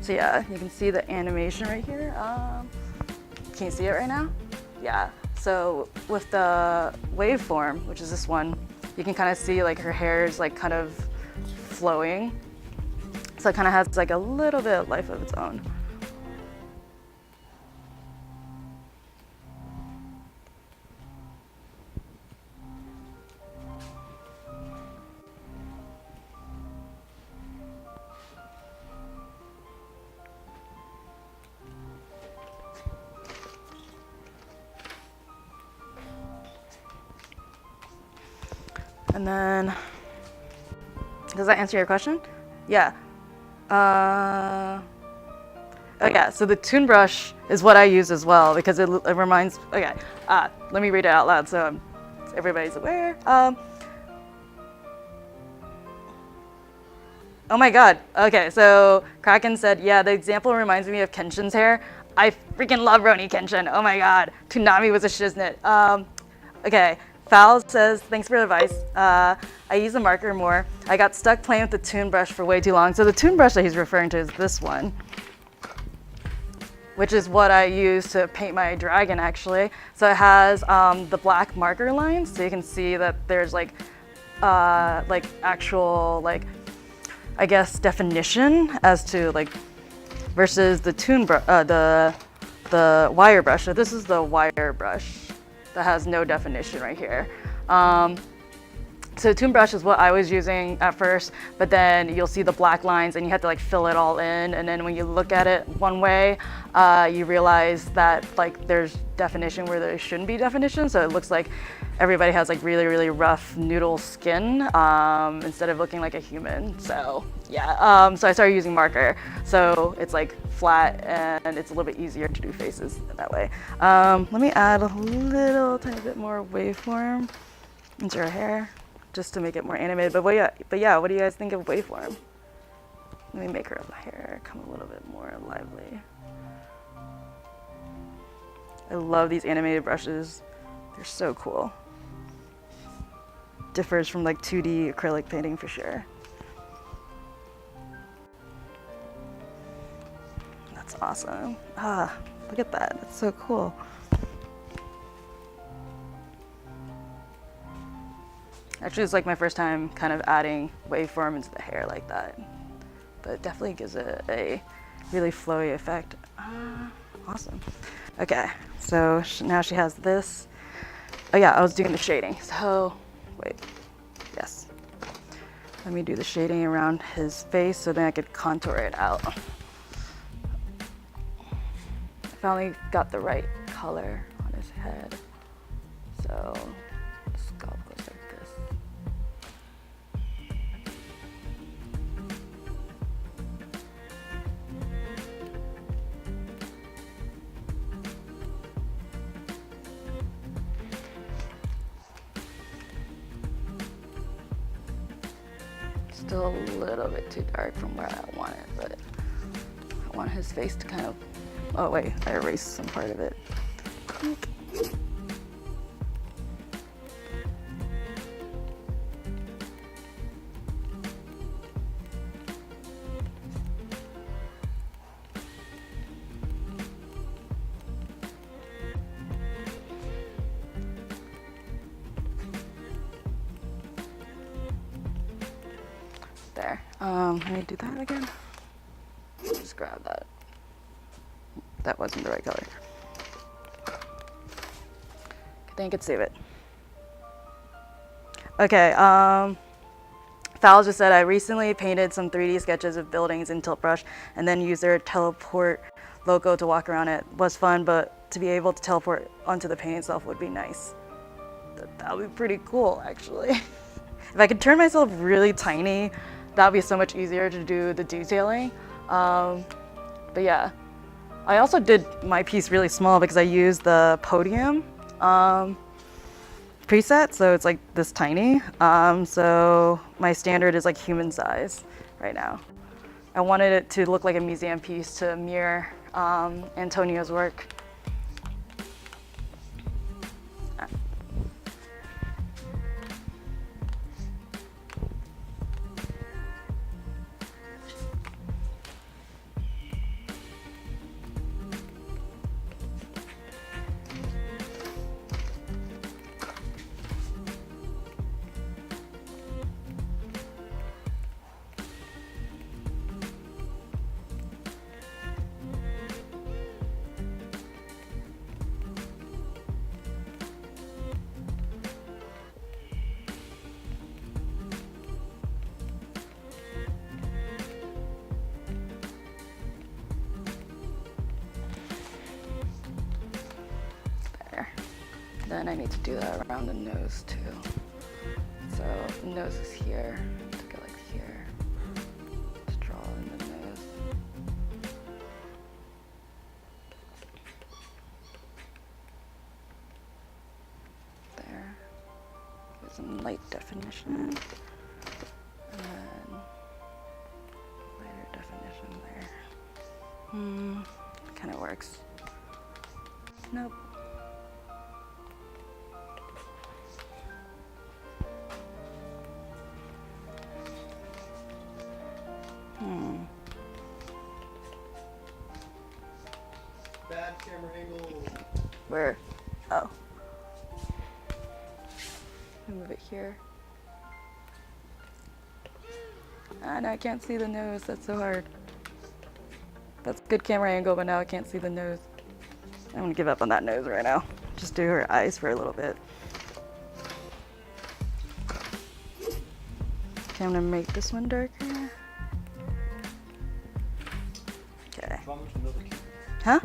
So yeah, you can see the animation right here. Can you see it right now? Yeah, so with the waveform, which is this one, you can kind of see like her hair is like kind of flowing. So it kind of has like a little bit of life of its own. And then, does that answer your question? Yeah. Oh yeah, so the Toon Brush is what I use as well because it reminds, okay, let me read it out loud so everybody's aware. Oh my god, okay, so Kraken said, yeah, the example reminds me of Kenshin's hair. I freaking love Roni Kenshin, oh my god. Toonami was a shiznit. Okay, Fowl says, thanks for the advice. I use a marker more. I got stuck playing with the Toon Brush for way too long. So the Toon Brush that he's referring to is this one, which is what I use to paint my dragon actually. So it has the black marker lines, so you can see that there's like actual like, I guess definition as to like, versus the the wire brush. So this is the wire brush that has no definition right here. So Toon Brush is what I was using at first, but then you'll see the black lines and you have to like fill it all in. And then when you look at it one way, you realize that like there's definition where there shouldn't be definition. So it looks like everybody has like really, really rough noodle skin instead of looking like a human. So yeah, so I started using marker. So it's like flat and it's a little bit easier to do faces that way. Let me add a little tiny bit more waveform into her hair, just to make it more animated. But yeah, what do you guys think of waveform? Let me make her hair come a little bit more lively. I love these animated brushes. They're so cool. Differs from like 2D acrylic painting for sure. That's awesome. Look at that, that's so cool. Actually, it's like my first time kind of adding waveform into the hair like that. But it definitely gives it a really flowy effect. Awesome. Okay, so now she has this. Oh yeah, I was doing the shading. So, wait, yes. Let me do the shading around his face so then I could contour it out. I finally got the right color on his head. So, the scalp goes like this. Still a little bit too dark from where I want it, but I want his face to kind of, oh wait, I erased some part of it. There. Let me do that again. Just grab that. That wasn't the right color. I think I could save it. Okay, Fowl just said, I recently painted some 3D sketches of buildings in Tilt Brush and then used their teleport logo to walk around it. Was fun, but to be able to teleport onto the painting itself would be nice. That would be pretty cool, actually. If I could turn myself really tiny, that would be so much easier to do the detailing. But yeah, I also did my piece really small because I used the podium preset, so it's like this tiny. So my standard is like human size right now. I wanted it to look like a museum piece to mirror Antonio's work. Then I need to do that around the nose too. So The nose is here. Took it like here. Just draw in the nose. There. Give some light definition. And then lighter definition there. Kind of works. Nope. Bad camera angle. Where? Oh. Move it here. And I can't see the nose. That's so hard. That's good camera angle, but now I can't see the nose. I'm gonna give up on that nose right now. Just do her eyes for a little bit. Okay, I'm gonna make this one darker. Okay. Huh?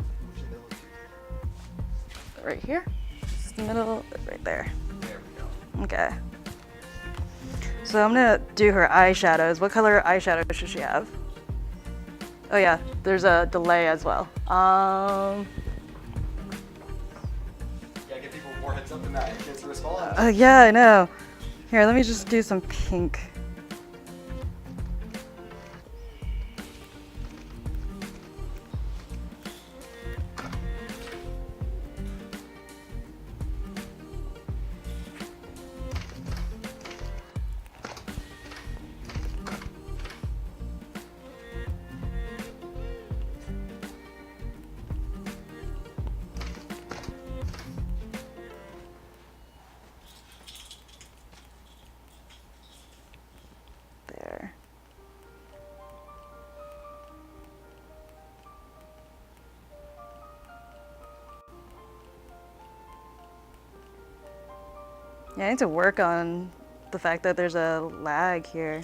Right here? Just the middle, right there. There we go. Okay. So I'm gonna do her eyeshadows. What color eyeshadow should she have? Oh yeah, there's a delay as well. Yeah, give people more heads up than that. You can't respond. Yeah, I know. Here, let me just do some pink. There. Yeah, I need to work on the fact that there's a lag here.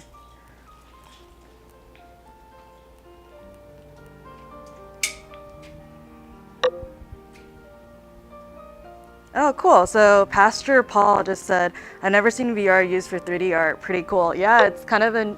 Oh, cool. So Pastor Paul just said, I've never seen VR used for 3D art. Pretty cool. Yeah, it's kind of an...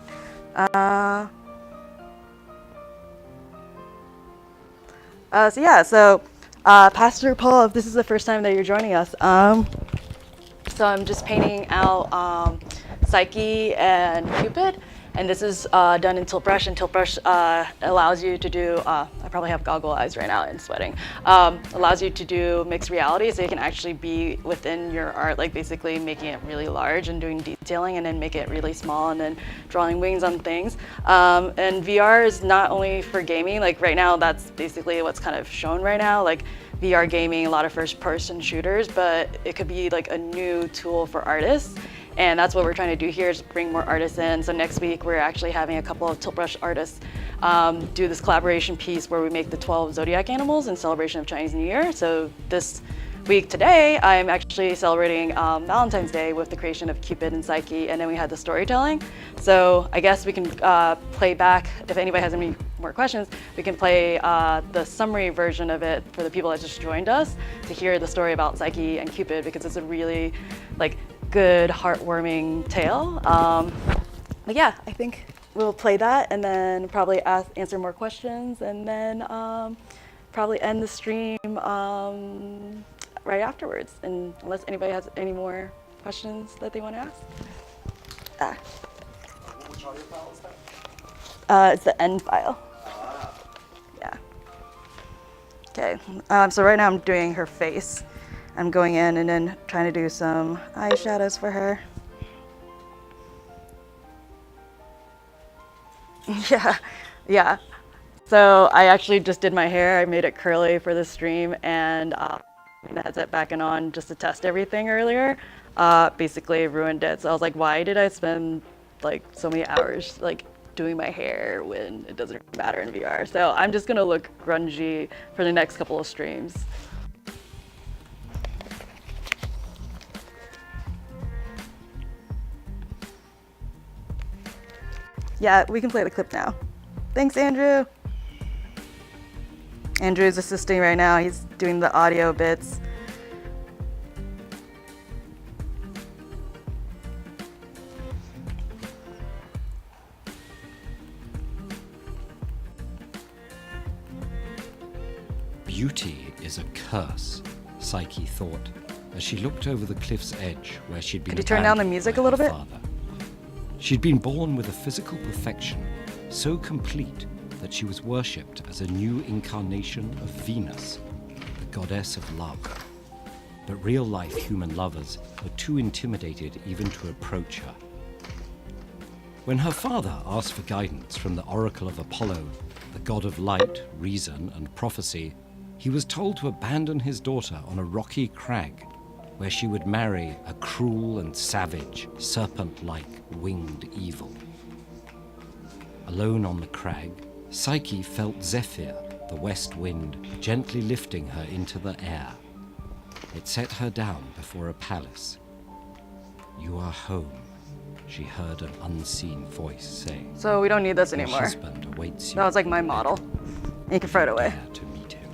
So Pastor Paul, if this is the first time that you're joining us, so I'm just painting out Psyche and Cupid. And this is done in Tilt Brush, and Tilt Brush allows you to do, I probably have goggle eyes right now and sweating, allows you to do mixed reality, so you can actually be within your art, like basically making it really large and doing detailing, and then make it really small, and then drawing wings on things. And VR is not only for gaming, like right now that's basically what's kind of shown right now, like VR gaming, a lot of first-person shooters, but it could be like a new tool for artists. And that's what we're trying to do here, is bring more artists in. So next week, we're actually having a couple of Tilt Brush artists do this collaboration piece where we make the 12 zodiac animals in celebration of Chinese New Year. So this week today, I'm actually celebrating Valentine's Day with the creation of Cupid and Psyche, and then we had the storytelling. So I guess we can play back, if anybody has any more questions, we can play the summary version of it for the people that just joined us to hear the story about Psyche and Cupid, because it's a really good, heartwarming tale. But yeah, I think we'll play that and then probably answer more questions, and then probably end the stream right afterwards, and unless anybody has any more questions that they want to ask. Which audio file is that? It's the end file. Yeah. Okay, so right now I'm doing her face. I'm going in and then trying to do some eyeshadows for her. Yeah. So I actually just did my hair. I made it curly for the stream, and the headset back and on just to test everything earlier. Basically ruined it. So I was like, why did I spend so many hours doing my hair when it doesn't matter in VR? So I'm just gonna look grungy for the next couple of streams. Yeah, we can play the clip now. Thanks, Andrew. Andrew's assisting right now. He's doing the audio bits. Beauty is a curse, Psyche thought, as she looked over the cliff's edge where she'd been Could you turn down the abandoned music by a little her bit? father. She'd been born with a physical perfection so complete that she was worshipped as a new incarnation of Venus, the goddess of love. But real-life human lovers were too intimidated even to approach her. When her father asked for guidance from the oracle of Apollo, the god of light, reason, and prophecy, he was told to abandon his daughter on a rocky crag, where she would marry a cruel and savage, serpent-like winged evil. Alone on the crag, Psyche felt Zephyr, the west wind, gently lifting her into the air. It set her down before a palace. "You are home," she heard an unseen voice say. So we don't need this "Your anymore. husband awaits you." That was like my model. You can throw it away. Dare to meet him.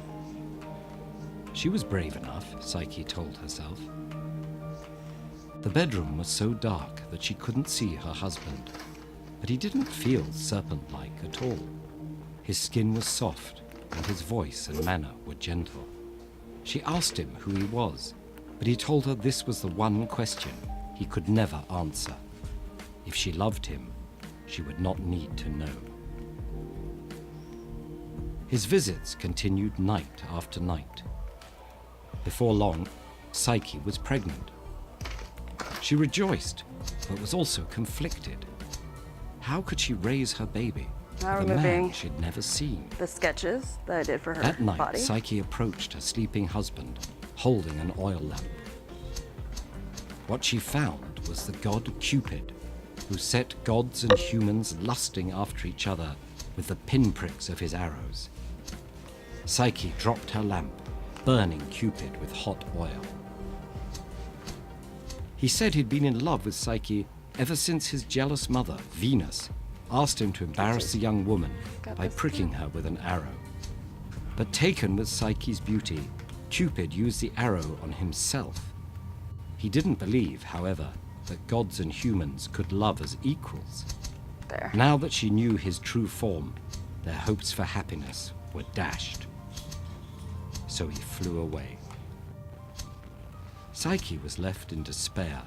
She was brave enough, Psyche told herself. The bedroom was so dark that she couldn't see her husband, but he didn't feel serpent-like at all. His skin was soft, and his voice and manner were gentle. She asked him who he was, but he told her this was the one question he could never answer. If she loved him, she would not need to know. His visits continued night after night. Before long, Psyche was pregnant. She rejoiced, but was also conflicted. How could she raise her baby Now with a man removing she'd never seen? the sketches that I did for her That night, body. Psyche approached her sleeping husband, holding an oil lamp. What she found was the god Cupid, who set gods and humans lusting after each other with the pinpricks of his arrows. Psyche dropped her lamp, burning Cupid with hot oil. He said he'd been in love with Psyche ever since his jealous mother, Venus, asked him to embarrass the young woman by pricking her with an arrow. But taken with Psyche's beauty, Cupid used the arrow on himself. He didn't believe, however, that gods and humans could love as equals. There. Now that she knew his true form, their hopes for happiness were dashed. So he flew away. Psyche was left in despair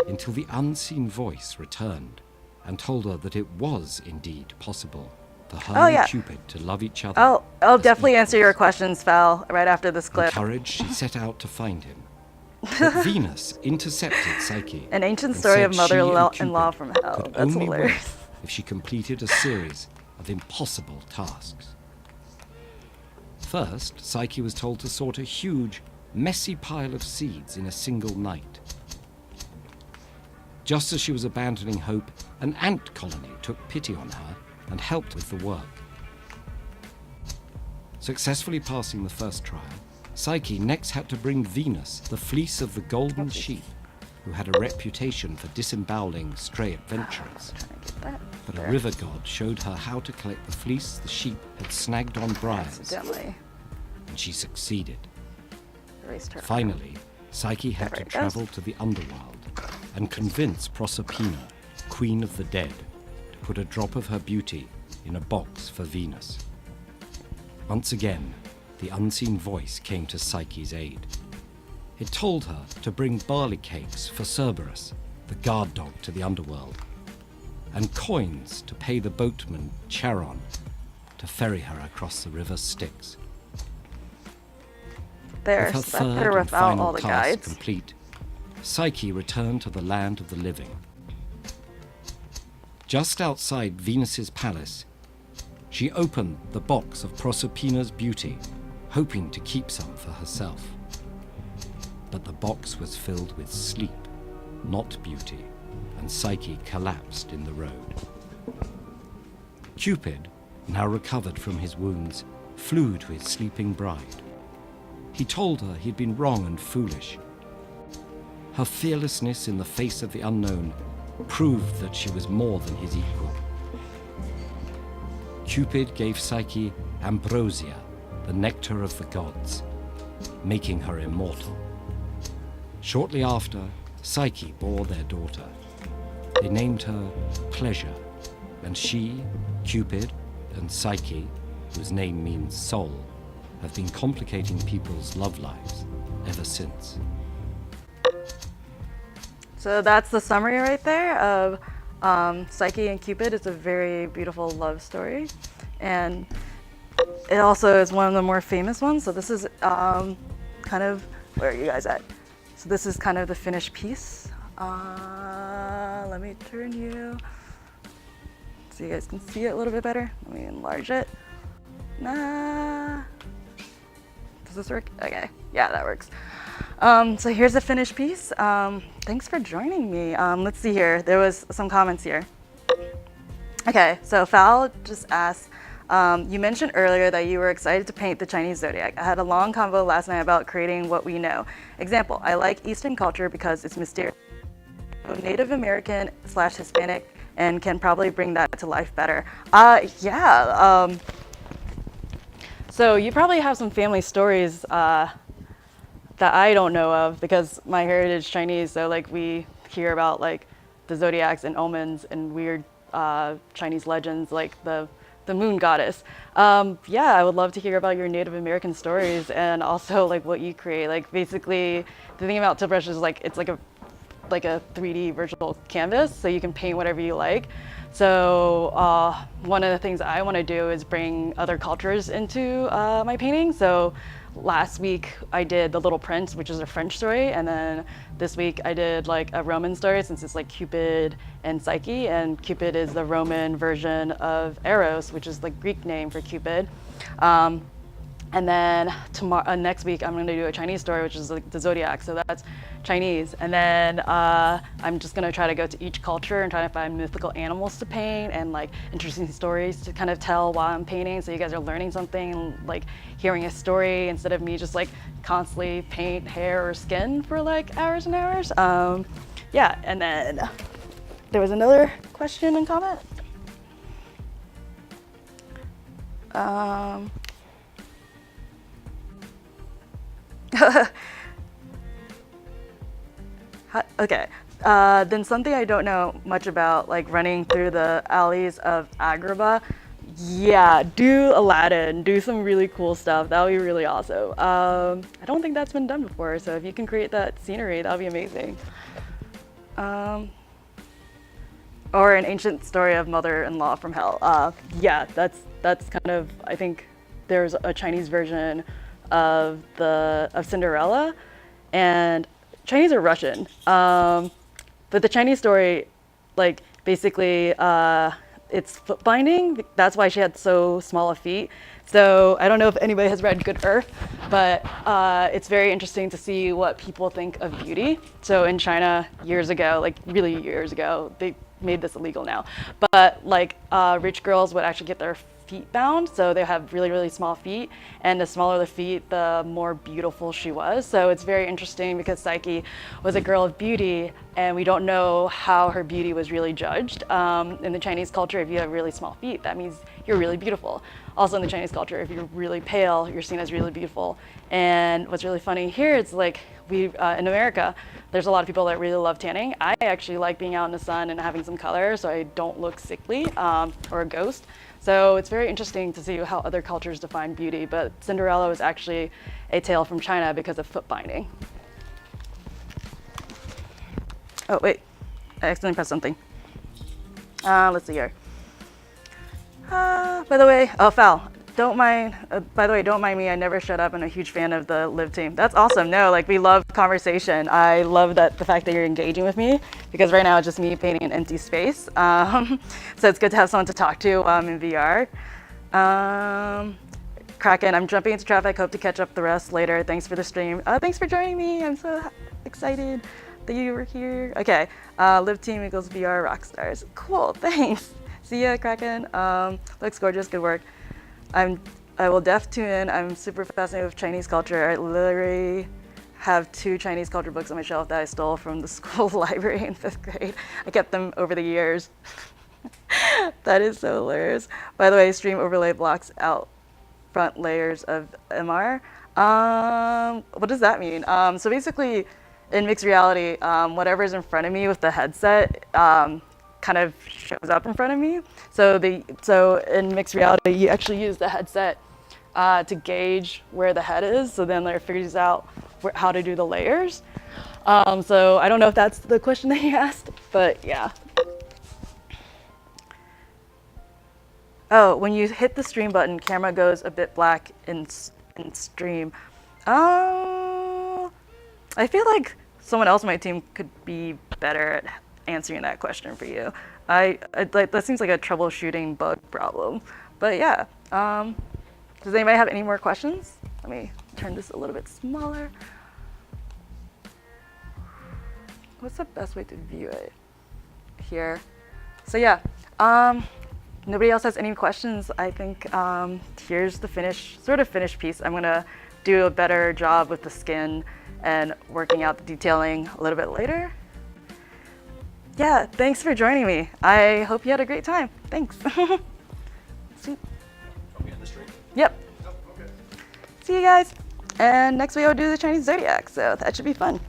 until the unseen voice returned and told her that it was indeed possible for her Oh, and yeah. Cupid to love each other. I'll as definitely answer your equals. questions, Val, right after this clip. Encouraged, she set out to find him. But Venus intercepted Psyche. An ancient and story said of she mother-in-law and Cupid from hell. could That's only hilarious. work if she completed a series of impossible tasks. First, Psyche was told to sort a huge, messy pile of seeds in a single night. Just as she was abandoning hope, an ant colony took pity on her and helped with the work. Successfully passing the first trial, Psyche next had to bring Venus the fleece of the golden sheep, who had a reputation for disemboweling stray adventurers. But a river god showed her how to collect the fleece the sheep had snagged on briars, Accidentally and she succeeded. erased her. Finally, Psyche had There to it goes. travel to the underworld and convince Proserpina, queen of the dead, to put a drop of her beauty in a box for Venus. Once again, the unseen voice came to Psyche's aid. It told her to bring barley cakes for Cerberus, the guard dog to the underworld, and coins to pay the boatman Charon to ferry her across the river Styx. There, With her so that put third her and without final all the task guides. complete, Psyche returned to the land of the living. Just outside Venus's palace, she opened the box of Proserpina's beauty, hoping to keep some for herself. But the box was filled with sleep, not beauty, and Psyche collapsed in the road. Cupid, now recovered from his wounds, flew to his sleeping bride. He told her he'd been wrong and foolish. Her fearlessness in the face of the unknown proved that she was more than his equal. Cupid gave Psyche ambrosia, the nectar of the gods, making her immortal. Shortly after, Psyche bore their daughter. They named her Pleasure, and she, Cupid, and Psyche, whose name means soul, have been complicating people's love lives ever since. So that's the summary right there of Psyche and Cupid. It's a very beautiful love story, and it also is one of the more famous ones. So this is kind of, where are you guys at? So this is kind of the finished piece. Let me turn you so you guys can see it a little bit better. Let me enlarge it. Does this work? Okay, yeah, that works. So here's the finished piece. Thanks for joining me. Let's see here. There was some comments here. Okay, so Fal just asked, you mentioned earlier that you were excited to paint the Chinese zodiac. I had a long convo last night about creating what we know. Example, I like Eastern culture because it's mysterious. Native American / Hispanic, and can probably bring that to life better. So you probably have some family stories that I don't know of, because my heritage Chinese, so like we hear about like the zodiacs and omens and weird Chinese legends like the moon goddess. Yeah, I would love to hear about your Native American stories and also like what you create. Like basically the thing about Tilt Brush is like it's like a 3D virtual canvas, so you can paint whatever you like. So one of the things I want to do is bring other cultures into my painting. So last week I did The Little Prince, which is a French story, and then this week I did like a Roman story, since it's like Cupid and Psyche, and Cupid is the Roman version of Eros, which is the Greek name for Cupid. And then next week, I'm going to do a Chinese story, which is like the zodiac. So that's Chinese. And then I'm just going to try to go to each culture and try to find mythical animals to paint and like interesting stories to kind of tell while I'm painting. So you guys are learning something and like hearing a story instead of me just like constantly paint hair or skin for like hours and hours. Yeah, and then there was another question and comment. Okay, then something I don't know much about, like running through the alleys of Agrabah. Yeah, do Aladdin, do some really cool stuff. That would be really awesome. I don't think that's been done before, so if you can create that scenery, that would be amazing. Or an ancient story of mother-in-law from hell. Yeah, that's kind of, I think there's a Chinese version of Cinderella, and Chinese or Russian, but the Chinese story, like basically it's foot binding. That's why she had so small of feet. So I don't know if anybody has read Good Earth, but it's very interesting to see what people think of beauty. So in China years ago, like really years ago, they made this illegal now, but like rich girls would actually get their feet bound, so they have really, really small feet, and the smaller the feet, the more beautiful she was. So it's very interesting because Psyche was a girl of beauty, and we don't know how her beauty was really judged. In the Chinese culture, if you have really small feet, that means you're really beautiful. Also in the Chinese culture, if you're really pale, you're seen as really beautiful. And what's really funny here is like in America, there's a lot of people that really love tanning. I actually like being out in the sun and having some color so I don't look sickly or a ghost. So it's very interesting to see how other cultures define beauty, but Cinderella was actually a tale from China because of foot binding. Oh wait, I accidentally pressed something. Let's see here. By the way, Fal, don't mind me, I never shut up. I'm a huge fan of the Live team. That's awesome. No, like we love conversation. I love the fact that you're engaging with me, because right now it's just me painting an empty space. So it's good to have someone to talk to in VR. Kraken, I'm jumping into traffic. Hope to catch up the rest later. Thanks for the stream. Thanks for joining me. I'm so excited that you were here. Okay, Live team equals VR rock stars. Cool, thanks. See ya, Kraken. Looks gorgeous, good work. I will def tune in. I'm super fascinated with Chinese culture. I literally have 2 Chinese culture books on my shelf that I stole from the school library in 5th grade. I kept them over the years. That is so hilarious. By the way, stream overlay blocks out front layers of MR. What does that mean? So basically, in mixed reality, whatever's in front of me with the headset kind of shows up in front of me. So in mixed reality, you actually use the headset to gauge where the head is. So then it figures out how to do the layers. So I don't know if that's the question that you asked, but yeah. Oh, when you hit the stream button, camera goes a bit black in stream. I feel like someone else on my team could be better at answering that question for you. Like that seems like a troubleshooting bug problem. But yeah, does anybody have any more questions? Let me turn this a little bit smaller. What's the best way to view it? Here. So yeah, nobody else has any questions. I think here's the finished piece. I'm gonna do a better job with the skin and working out the detailing a little bit later. Yeah, thanks for joining me. I hope you had a great time. Thanks. Sweet. Yep. Oh, okay. See you guys. And next week I'll do the Chinese Zodiac, so that should be fun.